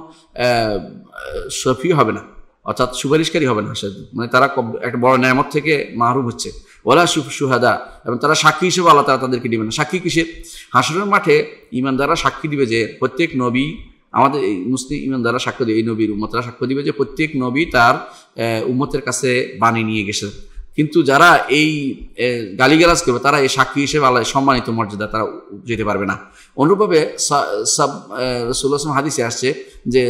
শফি হবে না, অর্থাৎ সুপারিশকারী হবে না। মানে তারা একটা বড় নেয়ামত থেকে মাহরুম হচ্ছে। ওলা শুহাদা, এবং তারা সাক্ষী হিসেবে আল্লাহ তাআলা তাদেরকে দিবে না। সাক্ষী কিসের? হাসরের মাঠে ঈমানদাররা সাক্ষী দিবে যে প্রত্যেক নবী, আমাদের এই মুসলিম ঈমানদাররা সাক্ষ্য দিবে, এই নবীর উম্মতরা সাক্ষ্য দিবে যে প্রত্যেক নবী তার উম্মতের কাছে বাণী নিয়ে গেছে। কিন্তু যারা এই গালিগালাজ করবে, তারা এই সাক্ষী হিসেবে আল্লাহ সম্মানিত মর্যাদা তারা যেতে পারবে না। অনুরূপভাবে রাসূলুল্লাহ হাদিসে আসছে যে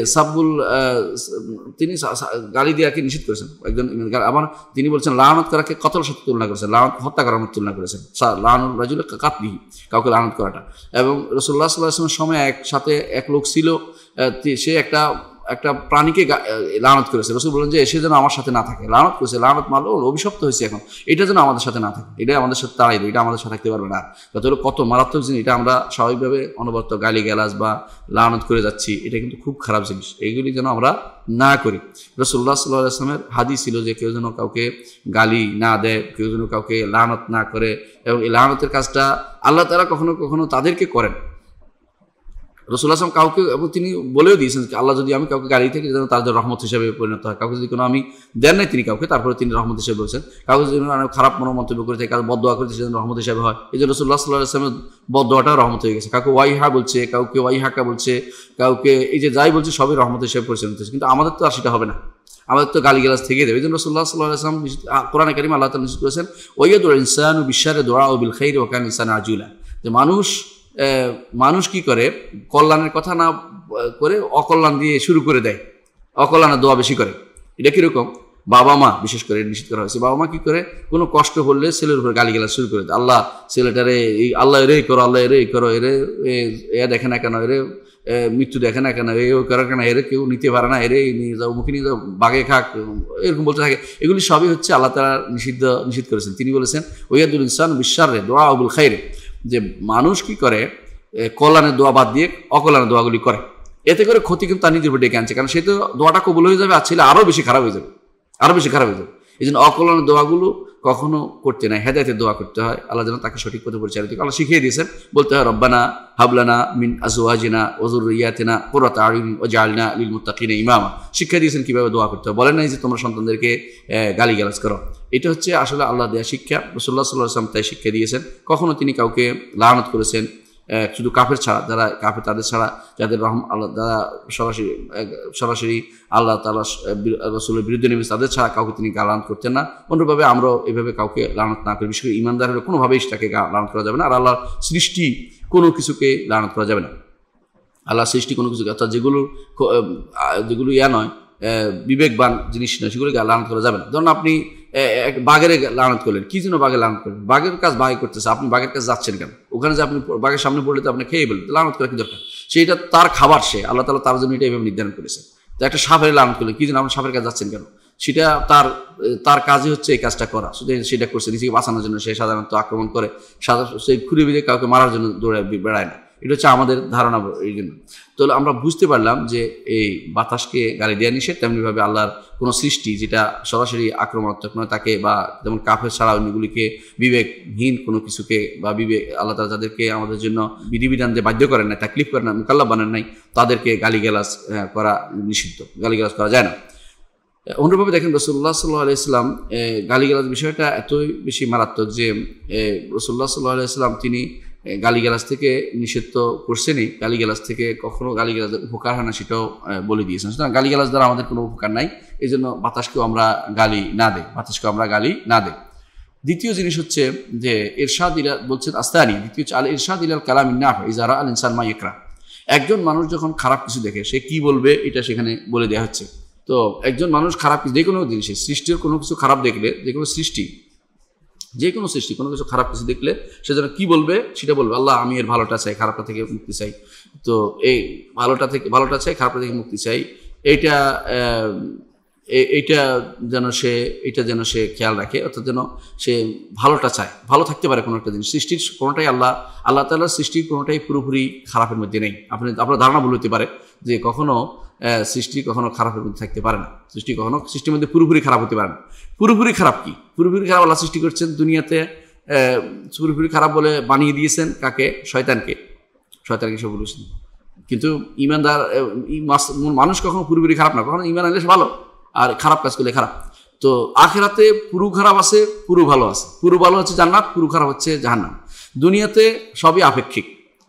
তিনি গালি দেওয়াকে নিষেধ করেছেন। একজন আবার তিনি বলছেন লানত করাকে কতল সাথে তুলনা করেছেন, লানত হত্যা করার মতো তুলনা করেছেন, লানুল রাজুল কাতলিহি, কাউকে লানত করাটা। এবং রাসূলুল্লাহ সাল্লাল্লাহু আলাইহি ওয়াসাল্লামের সময় একসাথে এক লোক ছিল, সে একটা প্রাণীকে লানত করেছে। রাসূল বলেন যে সে যেন আমার সাথে না থাকে, লানত করেছে, লানত মারলো, অভিশপ্ত হয়েছে, এখন এটা যেন আমাদের সাথে না থাকে, এটা আমাদের সাথে তাড়াই দেয়, এটা আমাদের সাথে থাকতে পারবে না। কত মারাত্মক জিনিস, এটা আমরা স্বাভাবিকভাবে অনবরত গালিগালাজ বা লানত করে যাচ্ছি, এটা কিন্তু খুব খারাপ জিনিস। এইগুলি যেন আমরা না করি। রাসূলুল্লাহ সাল্লাল্লাহু আলাইহি ওয়াসাল্লামের হাদিস ছিল যে কেউ যেন কাউকে গালি না দেয়, কেউ যেন কাউকে লানত না করে, এবং এই লানতের কাজটা আল্লাহ তাআলা কখনো কখনো তাদেরকে করেন। রাসূলুল্লাহ সাল্লাল্লাহু আলাইহি ওয়াসাল্লাম কাউকে, এবং তিনি বলেও দিয়েছেন আল্লাহ যদি আমি কাউকে গালি থেকে যেন তার জন্য রহমত হিসেবে পরিণত হয়। কাউকে যদি কোনো আমি দেন নাই তিনি কাউকে, তারপরে তিনি রহমত হিসেবে বলছেন। কাউকে যদি খারাপ মন্তব্য করে থাকে, কাউকে বদদোয়া করতে সেজন্য রহমত হিসেবে হয়। এই জন্য রাসূলুল্লাহ সাল্লাল্লাহু আলাইহি ওয়াসাল্লামের বদদোয়াটাও রহমত হয়ে গেছে। কাউকে ওয়াইহা বলছে, কাউকে ওয়াইহাকা বলছে, কাউকে এই যে যাই বলছে সবই রহমত হিসেবে পরিচালিত হচ্ছে। কিন্তু আমাদের তো আর সেটা হবে না, আমাদের তো গালিগালাজ থেকে দেবে। এই জন্য রাসূলুল্লাহ সাল্লাল্লাহু আলাইহি ওয়াসাল্লাম কোরআনে কারিমে আল্লাহ তাআলা নিষেধ করেছেন, ওয়াইয়াদুল ইনসানু বিশাররি দুআউ বিল খাইরি ওয়া কানা ইনসানু আজুলা, যে মানুষ কি করে, কল্যাণের কথা না করে অকল্যাণ দিয়ে শুরু করে দেয়, অকল্যাণের দোয়া বেশি করে। এটা কিরকম? বাবা মা বিশেষ করে নিষেধ করা হয়েছে। বাবা মা কি করে, কোনো কষ্ট করলে ছেলের উপরে গালিগালাজ শুরু করে দেয়, আল্লাহ ছেলেটারে এই আল্লাহ এরে করো, আল্লাহ এরে করো, এরে এ দেখে না কেন, এরে মৃত্যু দেখে না কেন, এ করার কেন, এরে কেউ নিতে পারে না, এরে নিয়ে যাও, মুখে নিয়ে যাও, বাগে খাক, এরকম বলতে থাকে। এগুলি সবই হচ্ছে আল্লাহ তাআলা নিষিদ্ধ করেছেন। তিনি বলেছেন ওয়াইয়াদুল ইনসান বিশাররি দুআউ বিল খাইরি, যে মানুষ কি করে কল্যাণের দোয়া বাদ দিয়ে অকল্যাণের দোয়াগুলি করে, এতে করে ক্ষতি কিন্তু তার নিজের উপর ডেকে আনছে। কারণ সে তো দোয়াটা কবুল হয়ে যাবে, আর ছেলে আরও বেশি খারাপ হয়ে যাবে। এই জন্য অকল্যাণের দোয়াগুলো কখনো করতে নাই, হেদায়েতের দোয়া করতে হয়, আল্লাহ যেন তাকে সঠিক পথে পরিচালিত করে। আল্লাহ শিখিয়ে দিয়েছেন, বলতে হয় রব্বানা হাবলানা মিন আজওয়াজিনা ওয়া যুররিয়াতিনা কুররাতা আয়ুন ওয়াজআলনা লিল মুত্তাকিনা ইমামা। শিক্ষা দিয়েছেন কিভাবে দোয়া করতে হয়। বলেন নাই যে তোমরা সন্তানদেরকে গালিগালাজ করো। এটা হচ্ছে আসলে আল্লাহ দেয়া শিক্ষা। রাসূলুল্লাহ সাল্লাল্লাহু আলাইহি ওয়াসাল্লাম তাই শিক্ষা দিয়েছেন। কখনো তিনি কাউকে লানত করেছেন, শুধু কাফের ছাড়া, যারা কাফের তাদের ছাড়া, যাদের আল্লাহ যারা সরাসরি আল্লাহ তাআলা রাসূলের বিরুদ্ধে নেমেছে, তাদের ছাড়া কাউকে তিনি লানত করতেন না। অন্যভাবে আমরাও এভাবে কাউকে লানত না করি। বিশেষ করে ঈমানদার হলে কোনোভাবেই সেটাকে লানত করা যাবে না। আর আল্লাহর সৃষ্টি কোনো কিছুকে লানত করা যাবে না। আল্লাহর সৃষ্টি কোনো কিছুকে, অর্থাৎ যেগুলো নয়, বিবেকবান জিনিস নয়, সেগুলোকে লানত করা যাবে না। ধরুন আপনি বাঘের লানত করলেন, কি জন্য বাঘের লানত করলেন? বাঘের কাজ বাঘে করতেছে, আপনি বাঘের কাছে যাচ্ছেন কেন? ওখানে যে আপনি বাঘের সামনে পড়লে তো আপনি খেয়ে ফেলবেন, লানত করা কি দরকার? সেইটা তার খাবার, সে আল্লাহ তাআলা তার জন্য এটা এইভাবে নির্ধারণ করেছে। তো একটা সাপের লানত করলেন, কি জন্য আপনি সাপের কাছে যাচ্ছেন কেন? সেটা তার কাজই হচ্ছে এই কাজটা করা, শুধু সেটা করছে নিজেকে বাঁচানোর জন্য। সে সাধারণত আক্রমণ করে, সেই খুঁড়ে বিঁধে কাউকে মারার জন্য দৌড়ে বেড়ায় না। এটা হচ্ছে আমাদের ধারণা। এই জন্য তো আমরা বুঝতে পারলাম যে এই বাতাসকে গালি দেওয়া নিষেধ। তেমনিভাবে আল্লাহর কোনো সৃষ্টি যেটা সরাসরি আক্রমণাত্মক নয়, তাকে বা যেমন কাফের ছাড়া অন্যগুলিকে, বিবেকহীন কোনো কিছুকে বা আল্লাহ তাআলা যাদেরকে আমাদের জন্য বিধিবিধান দিয়ে বাধ্য করেন নাই, তাকলিফ করেন না, মুকাল্লাফ বানান নাই, তাদেরকে গালিগালাজ করা নিষিদ্ধ, গালিগালাজ করা যায় না। অনুরূপভাবে দেখেন রাসূলুল্লাহ সাল্লাল্লাহু আলাইহি ওয়াসাল্লাম গালিগালাজ বিষয়টা এতই বেশি মারাত্মক যে রাসূলুল্লাহ সাল্লাল্লাহু আলাইহি ওয়াসাল্লাম তিনি গালিগালাজ থেকে নিষেধ তো করছেনই, গালিগালাজ থেকে কখনো গালিগালাজের উপকার হয় না সেটাও বলে দিয়েছেন। সুতরাং গালিগালাজ দ্বারা আমাদের কোনো উপকার নাই, এই জন্য বাতাসকেও আমরা গালি না দেই। দ্বিতীয় জিনিস হচ্ছে যে ইরশাদ বলছেন আস্তানি, দ্বিতীয় হচ্ছে আল ইরশাদ ইলাল কালামিন নাফি ইযা রাআল ইনসান মা ইয়াকরা। একজন মানুষ যখন খারাপ কিছু দেখে সে কি বলবে এটা সেখানে বলে দেওয়া হচ্ছে। তো একজন মানুষ খারাপ কিছু, যে কোনো জিনিসে সৃষ্টির কোনো কিছু খারাপ দেখলে, যে কোনো সৃষ্টি কোনো কিছু খারাপ কিছু দেখলে সে যেন কি বলবে সেটা বলবে, আল্লাহ আমি এর ভালোটা চাই, খারাপটা থেকে মুক্তি চাই। তো এই ভালোটা চাই, খারাপটা থেকে মুক্তি চাই, এইটা যেন সে খেয়াল রাখে, অর্থাৎ যেন সে ভালোটা চায়, ভালো থাকতে পারে কোনো একটা জিনিস। সৃষ্টির কোনোটাই আল্লাহ তাআলার সৃষ্টির কোনোটাই পুরোপুরি খারাপের মধ্যে নেই। আপনার ধারণা ভুল হতে পারে যে কখনো সৃষ্টি কখনো খারাপের মধ্যে থাকতে পারে না, সৃষ্টির মধ্যে পুরোপুরি খারাপ হতে পারে না। পুরোপুরি খারাপ কি? পুরোপুরি খারাপ আল্লাহ সৃষ্টি করছেন দুনিয়াতে, পুরোপুরি খারাপ বলে বানিয়ে দিয়েছেন কাকে? শয়তানকে সে বলেছেন। কিন্তু ইমানদার মানুষ কখনো পুরোপুরি খারাপ না, কখনো ইমান আনলে ভালো, আর খারাপ কাজ করলে খারাপ। তো আখিরাতে পুরো খারাপ আছে, পুরো ভালো আছে। পুরো ভালো হচ্ছে জান্নাত, পুরো খারাপ হচ্ছে জাহান্নাম। দুনিয়াতে সবই আপেক্ষিক,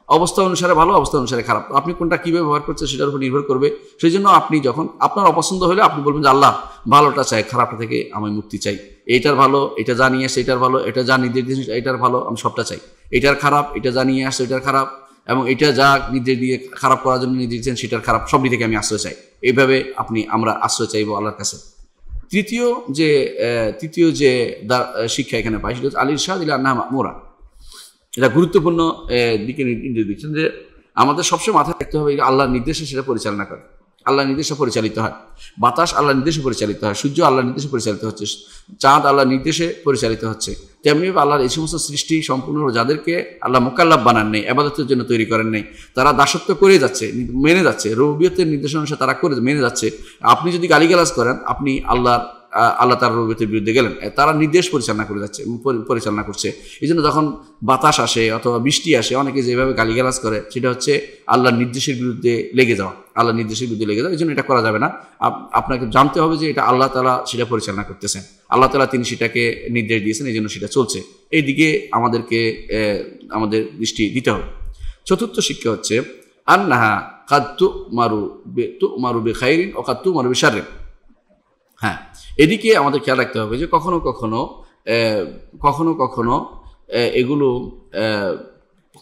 অবস্থা অনুসারে ভালো, অবস্থা অনুসারে খারাপ। আপনি কোনটা কীভাবে ব্যবহার করছেন সেটার উপর নির্ভর করবে। সেই জন্য আপনি যখন আপনার অপছন্দ হলে আপনি বলবেন যে আল্লাহ ভালোটা চাই, খারাপটা থেকে আমি মুক্তি চাই। এইটার ভালো, এটা জানিয়ে আসছে এটার ভালো, এটা যা নির্দেশ দিয়েছে এটার ভালো, আমি সবটা চাই। এটার খারাপ, এটা জানিয়ে আসছে এটার খারাপ, এবং এটা যা নির্দেশ দিয়ে খারাপ করার জন্য নির্দেশ দিয়েছেন সেটার খারাপ, সবই থেকে আমি আশ্রয় চাই। এইভাবে আমরা আশ্রয় চাইবো আল্লাহর কাছে। তৃতীয় যে শিক্ষা এখানে পাই সেটা হচ্ছে আল ইরশাদ ইলা আন্নাহা মা'মুরা। এটা গুরুত্বপূর্ণ দিকে নির্দেশ দিচ্ছেন যে আমাদের সবসময় মাথায় রাখতে হবে আল্লাহর নির্দেশে সেটা পরিচালনা করে। আল্লাহর নির্দেশে পরিচালিত হয়, বাতাস আল্লাহর নির্দেশে পরিচালিত হয়, সূর্য আল্লাহর নির্দেশে পরিচালিত হচ্ছে, চাঁদ আল্লাহর নির্দেশে পরিচালিত হচ্ছে। তেমনিভাবে আল্লাহর এই সমস্ত সৃষ্টি সম্পূর্ণ যাদেরকে আল্লাহ মুকাল্লাফ বানান নেই, ইবাদতের জন্য তৈরি করেন নাই, তারা দাসত্ব করে যাচ্ছে, মেনে যাচ্ছে, রুবুবিয়তের নির্দেশনা অনুসারে তারা মেনে যাচ্ছে। আপনি যদি গালিগালাজ করেন, আপনি আল্লাহ তার রুবুবিয়তের বিরুদ্ধে গেলেন। তারা নির্দেশ পরিচালনা করছে। এই জন্য যখন বাতাস আসে অথবা বৃষ্টি আসে, অনেকে যেভাবে গালিগালাজ করে সেটা হচ্ছে আল্লাহর নির্দেশের বিরুদ্ধে লেগে যাওয়া, এই জন্য এটা করা যাবে না। আপনাকে জানতে হবে যে এটা আল্লাহ তাআলা সেটা পরিচালনা করতেছেন, আল্লাহ তাআলা তিনি সেটাকে নির্দেশ দিয়েছেন, এই জন্য সেটা চলছে। এই দিকে আমাদের দৃষ্টি দিতে হবে। চতুর্থ শিক্ষা হচ্ছে আন্নাহা কাদ তু'মারু বিখাইরিন ওয়া কাদ তু'মারু বিশাররিন। হ্যাঁ, এদিকে আমাদের খেয়াল রাখতে হবে যে কখনো কখনো এগুলো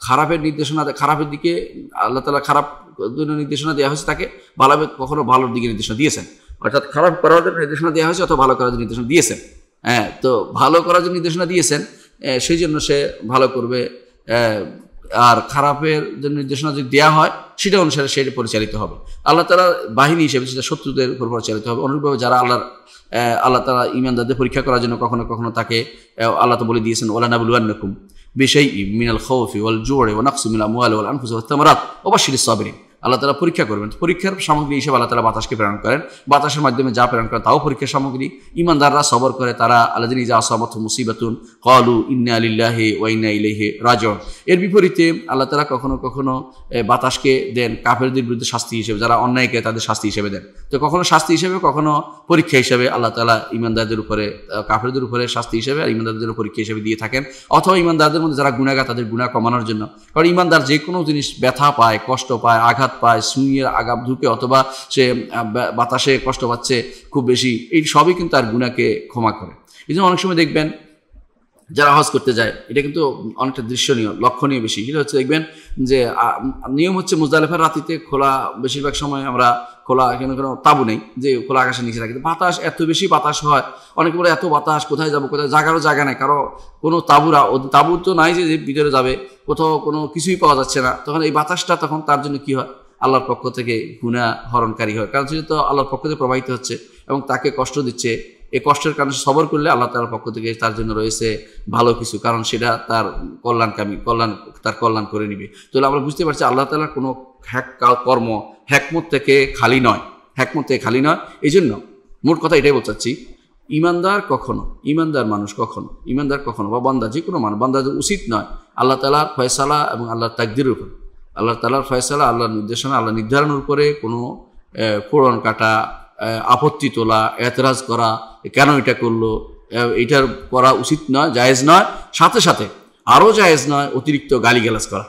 খারাপের নির্দেশনা, খারাপের দিকে আল্লাহ তাআলা খারাপ নির্দেশনা দেওয়া হয়েছে, তাকে কখনো ভালোর দিকে নির্দেশনা দিয়েছেন, অর্থাৎ খারাপ করার জন্য নির্দেশনা দেওয়া হয়েছে অথবা ভালো করার জন্য নির্দেশনা দিয়েছেন। হ্যাঁ, তো ভালো করার জন্য নির্দেশনা দিয়েছেন, সেই জন্য সে ভালো করবে, আর খারাপের জন্য নির্দেশনা যদি দেওয়া হয় সেটা অনুসারে সেটা পরিচালিত হবে। আল্লাহ তাআলা বাহিনী হিসেবে সেটা শত্রুদের উপর পরিচালিত হবে। অনুরূপভাবে যারা আল্লাহ তাআলা ঈমানদারদের পরীক্ষা করার জন্য কখনো তাকে আল্লাহ তো বলে দিয়েছেন ওয়ালা নাবলুওয়ান্নাকুম বিশাইইম মিনাল খাউফি ওয়াল জু'i ওয়া নাকসিম মিনাল আমওয়ালি ওয়াল আনফুসি ওয়াত তামারাত ওয়া বাশশিরিস সাবিরিন। আল্লাহ তাআলা পরীক্ষা করবেন, পরীক্ষার সামগ্রী হিসেবে আল্লাহ তাআলা বাতাসকে প্রেরণ করেন, বাতাসের মাধ্যমে যা প্রেরণ করেন তাও পরীক্ষার সামগ্রী। ঈমানদাররা সবর করে, তারা আল্লাযী ইযা আসাবাতহুম মুসিবাতুন ক্বালু ইন্না লিল্লাহি ওয়া ইন্না ইলাইহি রাজিউন। এর বিপরীতে আল্লাহ তাআলা কখনো বাতাসকে দেন কাফেরদের বিরুদ্ধে শাস্তি হিসেবে, যারা অন্যায় করে তাদের শাস্তি হিসেবে দেন। তো কখনো শাস্তি হিসেবে, কখনো পরীক্ষা হিসেবে আল্লাহ তাআলা ঈমানদারদের উপরে, কাফেরদের উপরে শাস্তি হিসেবে আর ঈমানদারদের উপর পরীক্ষা হিসেবে দিয়ে থাকেন। অথবা ঈমানদারদের মধ্যে যারা গুনাহগার তাদের গুনাহ কমানোর জন্য। কারণ ঈমানদার যে কোনো জিনিস ব্যথা পায়, কষ্ট পায়, আঘাত পায়, সুইয়ের আঘাত ঢুকে, অথবা সে বাতাসে কষ্ট পাচ্ছে খুব বেশি, এই সবই কিন্তু তার গুনাহকে ক্ষমা করে। এই জন্য অনেক সময় দেখবেন যারা হজ করতে যায়, এটা কিন্তু অনেকটা দৃশ্যনীয়, লক্ষণীয় বেশি। সেটা হচ্ছে দেখবেন যে নিয়ম হচ্ছে মুজদালিফার রাতিতে খোলা, বেশিরভাগ সময় আমরা খোলা, এখানে কোনো তাবু নেই যে খোলা আকাশের নিচে থাকে। বাতাস এত বেশি বাতাস হয়, অনেকে বলে এত বাতাস কোথায় যাবো, কোথায় জাগারও জায়গা নেই, কারো কোনো তাবু তো নাই যে ভিতরে যাবে, কোথাও কোনো কিছুই পাওয়া যাচ্ছে না। তখন এই বাতাসটা তখন তার জন্য কি হয়, আল্লাহর পক্ষ থেকে গুনাহ হরণকারী হয়, কারণ সেটা তো আল্লাহর পক্ষ থেকে প্রবাহিত হচ্ছে এবং তাকে কষ্ট দিচ্ছে। এই কষ্টের কারণে সবর করলে আল্লাহ তাআলার পক্ষ থেকে তার জন্য রয়েছে ভালো কিছু, কারণ সেটা তার কল্যাণ করে নিবে। তাহলে আমরা বুঝতে পারছি আল্লাহ তাআলার কোনো কর্ম হিকমত থেকে খালি নয়। এই জন্য মোট কথা এটাই বলতে চাচ্ছি, ঈমানদার মানুষ কখনো বা বান্দা, যে কোনো মানুষ, বান্দাদের উচিত নয় আল্লাহ তাআলার ফয়সালা এবং আল্লাহর তাকদীরের উপর, আল্লাহ তাআলার ফয়সালা, আল্লাহর নির্দেশনা, আল্লাহ নির্ধারণের উপরে কোনো ফোড়ন কাটা, আপত্তি তোলা, এতরাজ করা, কেন এটা করলো, এটার করা উচিত নয়, জায়েজ নয়। সাথে সাথে আরও জায়েজ নয় অতিরিক্ত গালিগালাজ করা,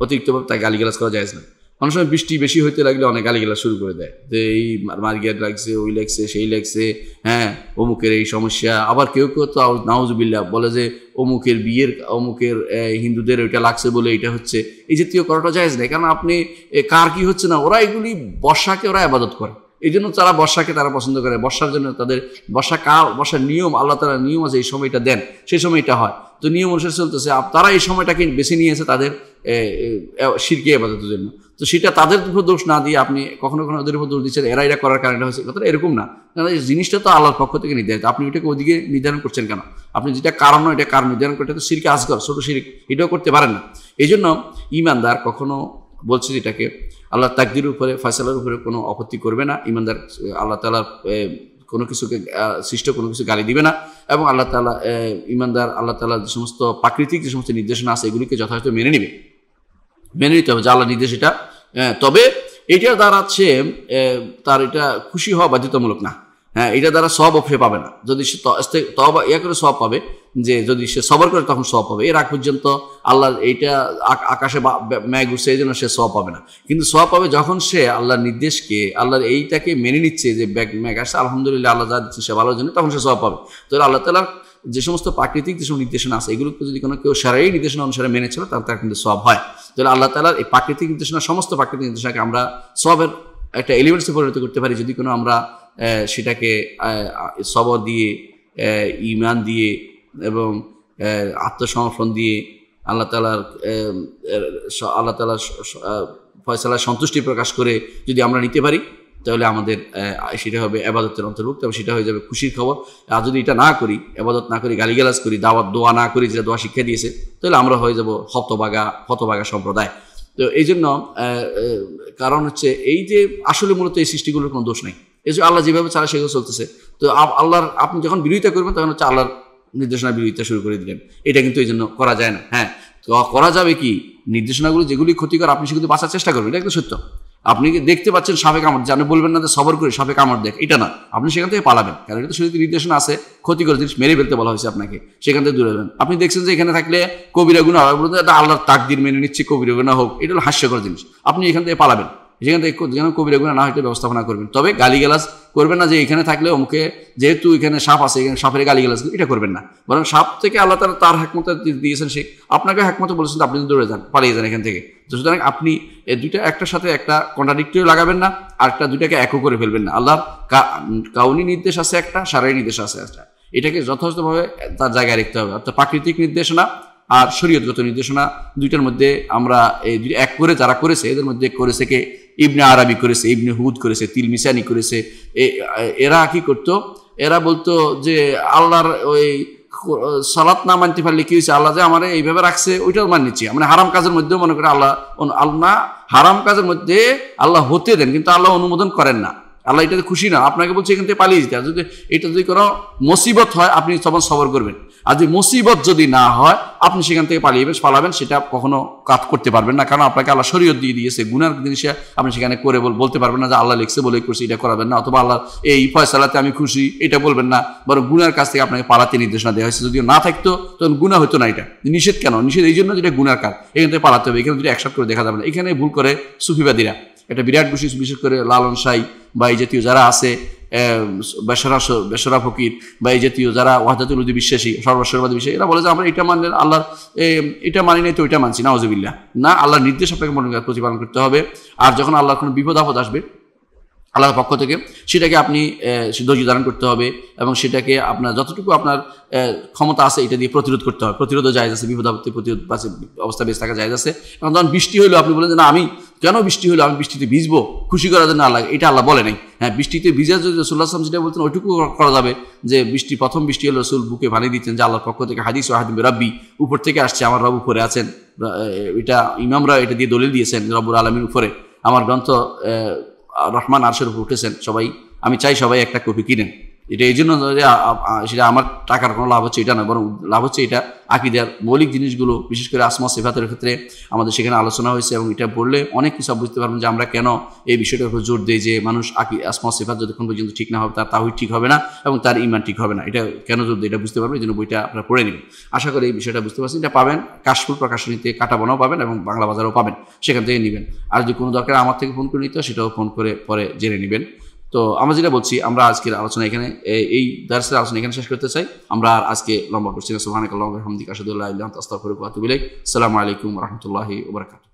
অতিরিক্তভাবে তাই গালিগালাজ করা জায়েজ নয়। অনেক সময় বৃষ্টি বেশি হইতে লাগলে অনেক গালিগালা শুরু করে দেয় যে এই মার্গিয়ার লাগছে, ওই লাগছে, সেই লাগছে, হ্যাঁ অমুকের এই সমস্যা। আবার কেউ কেউ তো নাউজুবিল্লাহ বলে যে অমুকের বিয়ের, অমুকের হিন্দুদের ওইটা লাগছে বলে এটা হচ্ছে। এই জাতীয় করাটা জায়েজ নেই, কারণ আপনি কার কি হচ্ছে না, ওরা এগুলি বর্ষাকে ওরা ইবাদত করে, এই জন্য তারা বর্ষাকে তারা পছন্দ করে। বর্ষার জন্য তাদের বর্ষার নিয়ম, আল্লাহ তাআলার নিয়ম আছে, এই সময়টা দেন, সেই সময়টা হয়, তো নিয়ম অনুসারে চলতেছে। তারা এই সময়টাকে বেছে নিয়েছে তাদের শিরকি ইবাদতের জন্য। তো সেটা তাদের উপর দোষ না দিয়ে আপনি কখনো কখনো ওদের উপর দোষ দিচ্ছেন, এরা এটা করার কারণে হয়েছে, কথাটা এরকম না। কারণ এই জিনিসটা তো আল্লাহর পক্ষ থেকে নির্ধারিত, আপনি ওইটাকে ওদিকে নির্ধারণ করছেন কেন? আপনি যেটা কারণ নয় এটা কারণ নির্ধারণ করতে, তো শিরকে আসগর, ছোট শিরক, এটাও করতে পারেন না। এই জন্য ইমানদার কখনো বলছে যেটাকে আল্লাহর তাকদিরের উপরে, ফয়সালার উপরে কোনো আপত্তি করবে না। ইমানদার আল্লাহ তাআলার কোনো কিছুকে সৃষ্ট কোনো কিছু গালি দিবে না, এবং আল্লাহ তাআলা ইমানদার আল্লাহ তাআলার যে সমস্ত প্রাকৃতিক যে সমস্ত নির্দেশনা আছে এগুলিকে যথাযথ মেনে নিতে হবে, যে আল্লাহ নির্দেশ এটা। তবে এটা দাঁড়াচ্ছে তার এটা খুশি হওয়া বাধ্যতামূলক না। হ্যাঁ, এটা দ্বারা সব সে পাবে না। যদি সে তওবা করে সব পাবে, যে যদি সে সবর করে তখন সব পাবে। এর আগ পর্যন্ত আল্লাহর এইটা আকাশে মেঘ উঠছে এই জন্য সে সব পাবে না, কিন্তু সব পাবে যখন সে আল্লাহর নির্দেশকে, আল্লাহর এইটাকে মেনে নিচ্ছে, যে মেঘ আসছে আলহামদুলিল্লাহ আল্লাহ যা দিচ্ছে সে ভালোর জন্য, তখন সে সব পাবে। তো আল্লাহ তাআলার যে সমস্ত প্রাকৃতিক যে সমস্ত নির্দেশনা আছে এগুলোকে যদি কোনো কেউ শারঈ নির্দেশনা অনুসারে মেনে চলে তার কিন্তু সব হয়। তাহলে আল্লাহ তাআলার এই প্রাকৃতিক নির্দেশনা, সমস্ত প্রাকৃতিক নির্দেশনাকে আমরা সবের একটা এলিমেন্টসে পরিণত করতে পারি যদি কোনো আমরা সেটাকে সবর দিয়ে, ঈমান দিয়ে এবং আত্মসমর্পণ দিয়ে আল্লাহ তাআলার ফয়সালার সন্তুষ্টি প্রকাশ করে যদি আমরা নিতে পারি, তাহলে আমাদের সেটা হবে ইবাদতের অন্তর্ভুক্ত, এবং সেটা হয়ে যাবে খুশির খবর। আর যদি এটা না করি, ইবাদত না করি, গালিগালাজ করি, দাওয়াত দোয়া না করি, যেটা দোয়া শিক্ষা দিয়েছে, তাহলে আমরা হয়ে যাব হতভাগা সম্প্রদায়। তো এই জন্য কারণ হচ্ছে এই যে আসলে মূলত এই সৃষ্টিগুলোর কোনো দোষ নাই, এই যে আল্লাহ যেভাবে চালা সেগুলো চলতেছে। তো আল্লাহর আপনি যখন বিরোধিতা করবেন তখন হচ্ছে আল্লাহর নির্দেশনা বিরোধিতা শুরু করে দিলেন, এটা কিন্তু এই জন্য করা যায় না। হ্যাঁ, তো করা যাবে কি, নির্দেশনাগুলো যেগুলি ক্ষতিকর আপনি সেগুলো বাঁচার চেষ্টা করবেন, এটা কিন্তু সত্য। আপনি দেখতে পাচ্ছেন সাপে কামড়, জানে বলবেন না যে সবর করে সাপে কামড় দেখ, এটা না, আপনি সেখান থেকে পালাবেন, কারণ এটা শরীরে নির্দেশনা আছে, ক্ষতিকর জিনিস মেরে ফেলতে বলা হয়েছে আপনাকে, সেখান থেকে দূরে যাবেন। আপনি দেখছেন যে এখানে থাকলে কবিরা গুনাহ হবে, বলতে এটা আল্লাহর তাকদির মেনে নিচ্ছে, কবিরা গুনাহ হোক, এটা হলো হাস্যকর জিনিস, আপনি এখান থেকে পালাবেন, সেখান থেকে যেন কবিরা গুনাহ না হইতে ব্যবস্থাপনা করবেন। তবে গালিগালাজ করবেন না যে এখানে থাকলে অমুকে, যেহেতু এখানে সাপ আছে এখানে সাপের গালিগালাজ, এটা করবেন না। বরং সাপ থেকে আল্লাহ তার হ্যাকমত দিয়েছেন, সে আপনাকে হ্যাকমত বলেছেন, আপনি দৌড়ে যান, পালিয়ে যান এখান থেকে। তো সুতরাং আপনি দুইটা একটার সাথে একটা কন্ট্রাডিক্টরি লাগাবেন না, আর একটা দুইটাকে একও করে ফেলবেন না। আল্লাহর কাউনি নির্দেশ আছে একটা, শারঈ নির্দেশ আছে একটা, এটাকে যথাযথভাবে তার জায়গায় রাখতে হবে। অর্থাৎ প্রাকৃতিক নির্দেশনা আর শরীয়তগত নির্দেশনা দুইটার মধ্যে আমরা এই এক করে যারা করেছে, এদের মধ্যে করেছে কে, ইবনে আরবি করেছে, ইবনে হুদ করেছে, তিলমিসানি করেছে। এরা কি করতো, এরা বলতো যে আল্লাহর ওই সালাত না মানতে পারলে কি হয়েছে, আল্লাহ যে আমার এইভাবে রাখছে ওইটাও মান নিচ্ছি। মানে হারাম কাজের মধ্যেও মনে করে আল্লাহ হারাম কাজের মধ্যে আল্লাহ হতে দেন, কিন্তু আল্লাহ অনুমোদন করেন না, আল্লাহ এটাতে খুশি না, আপনাকে বলছে এখান থেকে পালিয়ে যেতে। আর যদি এটা যদি কোনো মুসিবত হয় আপনি তখন সবর করবেন, আর যদি মুসিবত যদি না হয় আপনি সেখান থেকে পালাবেন, সেটা কখনো কাজ করতে পারবেন না, কারণ আপনাকে আল্লাহ শরীয়ত দিয়ে দিয়েছে। গুনার জিনিসে আপনি সেখানে করে বলতে পারবেন না যে আল্লাহ লিখছে বলে করছি, এটা করাবেন না, অথবা আল্লাহ এই ফয়সালাতে আমি খুশি, এটা বলবেন না, বরং গুনার কাছ থেকে আপনাকে পালাতে নির্দেশনা দেওয়া হয়েছে। যদিও না থাকতো তখন গুনাহ হতো না, এটা নিষেধ কেন, নিষেধ এই জন্য যেটা গুনার কাজ, এখান থেকে পালাতে হবে, এখানে যদি একসাথে করে দেখা যাবে না। এখানে ভুল করে সুফিবাদীরা, এটা বিরাট বিশেষ করে লালন সাই বা এই জাতীয় যারা আছে, বেসরা ফকির বা এই জাতীয় যারা ওয়াহদাতুল উজুদ বিশ্বাসী, সর্বস্বরবাদী বিশ্বাসী, এরা বলে যে আমরা এটা মানলে আল্লাহর এটা মানি নাই তো ওইটা মানছি, নাউজুবিল্লাহ। না, আল্লাহর নির্দেশ আপনাকে প্রতিপালন করতে হবে। আর যখন আল্লাহর কোনো বিপদ আপদ আসবে আল্লাহর পক্ষ থেকে, সেটাকে আপনি ধৈর্য ধারণ করতে হবে, এবং সেটাকে আপনার যতটুকু আপনার ক্ষমতা আছে এটা দিয়ে প্রতিরোধ করতে হবে। প্রতিরোধও জায়েজ আছে, বিপদ আপদে প্রতিরোধ অবস্থা বেঁচে থাকা জায়েজ আছে। এবং তখন বৃষ্টি হইলো আপনি বলেন যে না, আমি কেন বৃষ্টি হলো, আমি বৃষ্টিতে ভিজবো, খুশি করার জন্য আল্লাহ, এটা আল্লাহ বলে নাই। হ্যাঁ, বৃষ্টিতে ভিজা যদি রাসূলুল্লাহ সাল্লাল্লাহু আলাইহি ওয়াসাল্লাম যেটা বলতেন ওইটুকু করা যাবে, যে প্রথম বৃষ্টি হলো রাসূল বুকে পানি দিতেন, যে আল্লাহর পক্ষ থেকে হাদিস ও হাদিম রাব্বি, উপর থেকে আসছে, আমার রব উপরে আছেন। এটা ইমামরা এটা দিয়ে দলিল দিয়েছেন, রব্বুল আলামিন উপরে, আমার গ্রন্থ রহমান আরশের উপর উঠেছেন। সবাই, আমি চাই সবাই একটা কপি কিনেন, এটা এই জন্য যে সেটা আমার টাকার কোনো লাভ হচ্ছে এটা না, বরং লাভ হচ্ছে এটা আকীদার মৌলিক জিনিসগুলো, বিশেষ করে আসমা সিফাতের ক্ষেত্রে আমাদের সেখানে আলোচনা হয়েছে, এবং এটা পড়লে অনেক কিছু বুঝতে পারবেন যে আমরা কেন এই বিষয়টার উপর জোর দিই যে মানুষ আসমা সিফাত যতক্ষণ পর্যন্ত ঠিক না হবে তার তাওহীদ ঠিক হবে না এবং তার ঈমান ঠিক হবে না। এটা কেন জোর দিই এটা বুঝতে পারবেন, এই জন্য বইটা আপনারা পড়ে নেবেন। আশা করি এই বিষয়টা বুঝতে পারছেন। এটা পাবেন কাশফুল প্রকাশনীতে, কাটাবনাও পাবেন এবং বাংলা বাজারেও পাবেন, সেখান থেকে নেবেন। আর যদি কোনো দরকার আমার থেকে ফোন করে নিতে সেটাও ফোন করে পরে জেনে নেবেন। তো আমরা যেটা বলছি, আমরা আজকের আলোচনা এখানে, এই দার্সের আলোচনা এখানে শেষ করতে চাই। আমরা আর আজকে লম্বা করছি না। সুবহানাকাল্লাহু ওয়া বিহামদিকা আশহাদু আল্লা ইলাহা ইল্লা আনতা আস্তাগফিরুকা ওয়া আতুবু ইলাইক। আসসালামু আলাইকুম ওয়া রাহমাতুল্লাহি ওয়া বারাকাতুহু।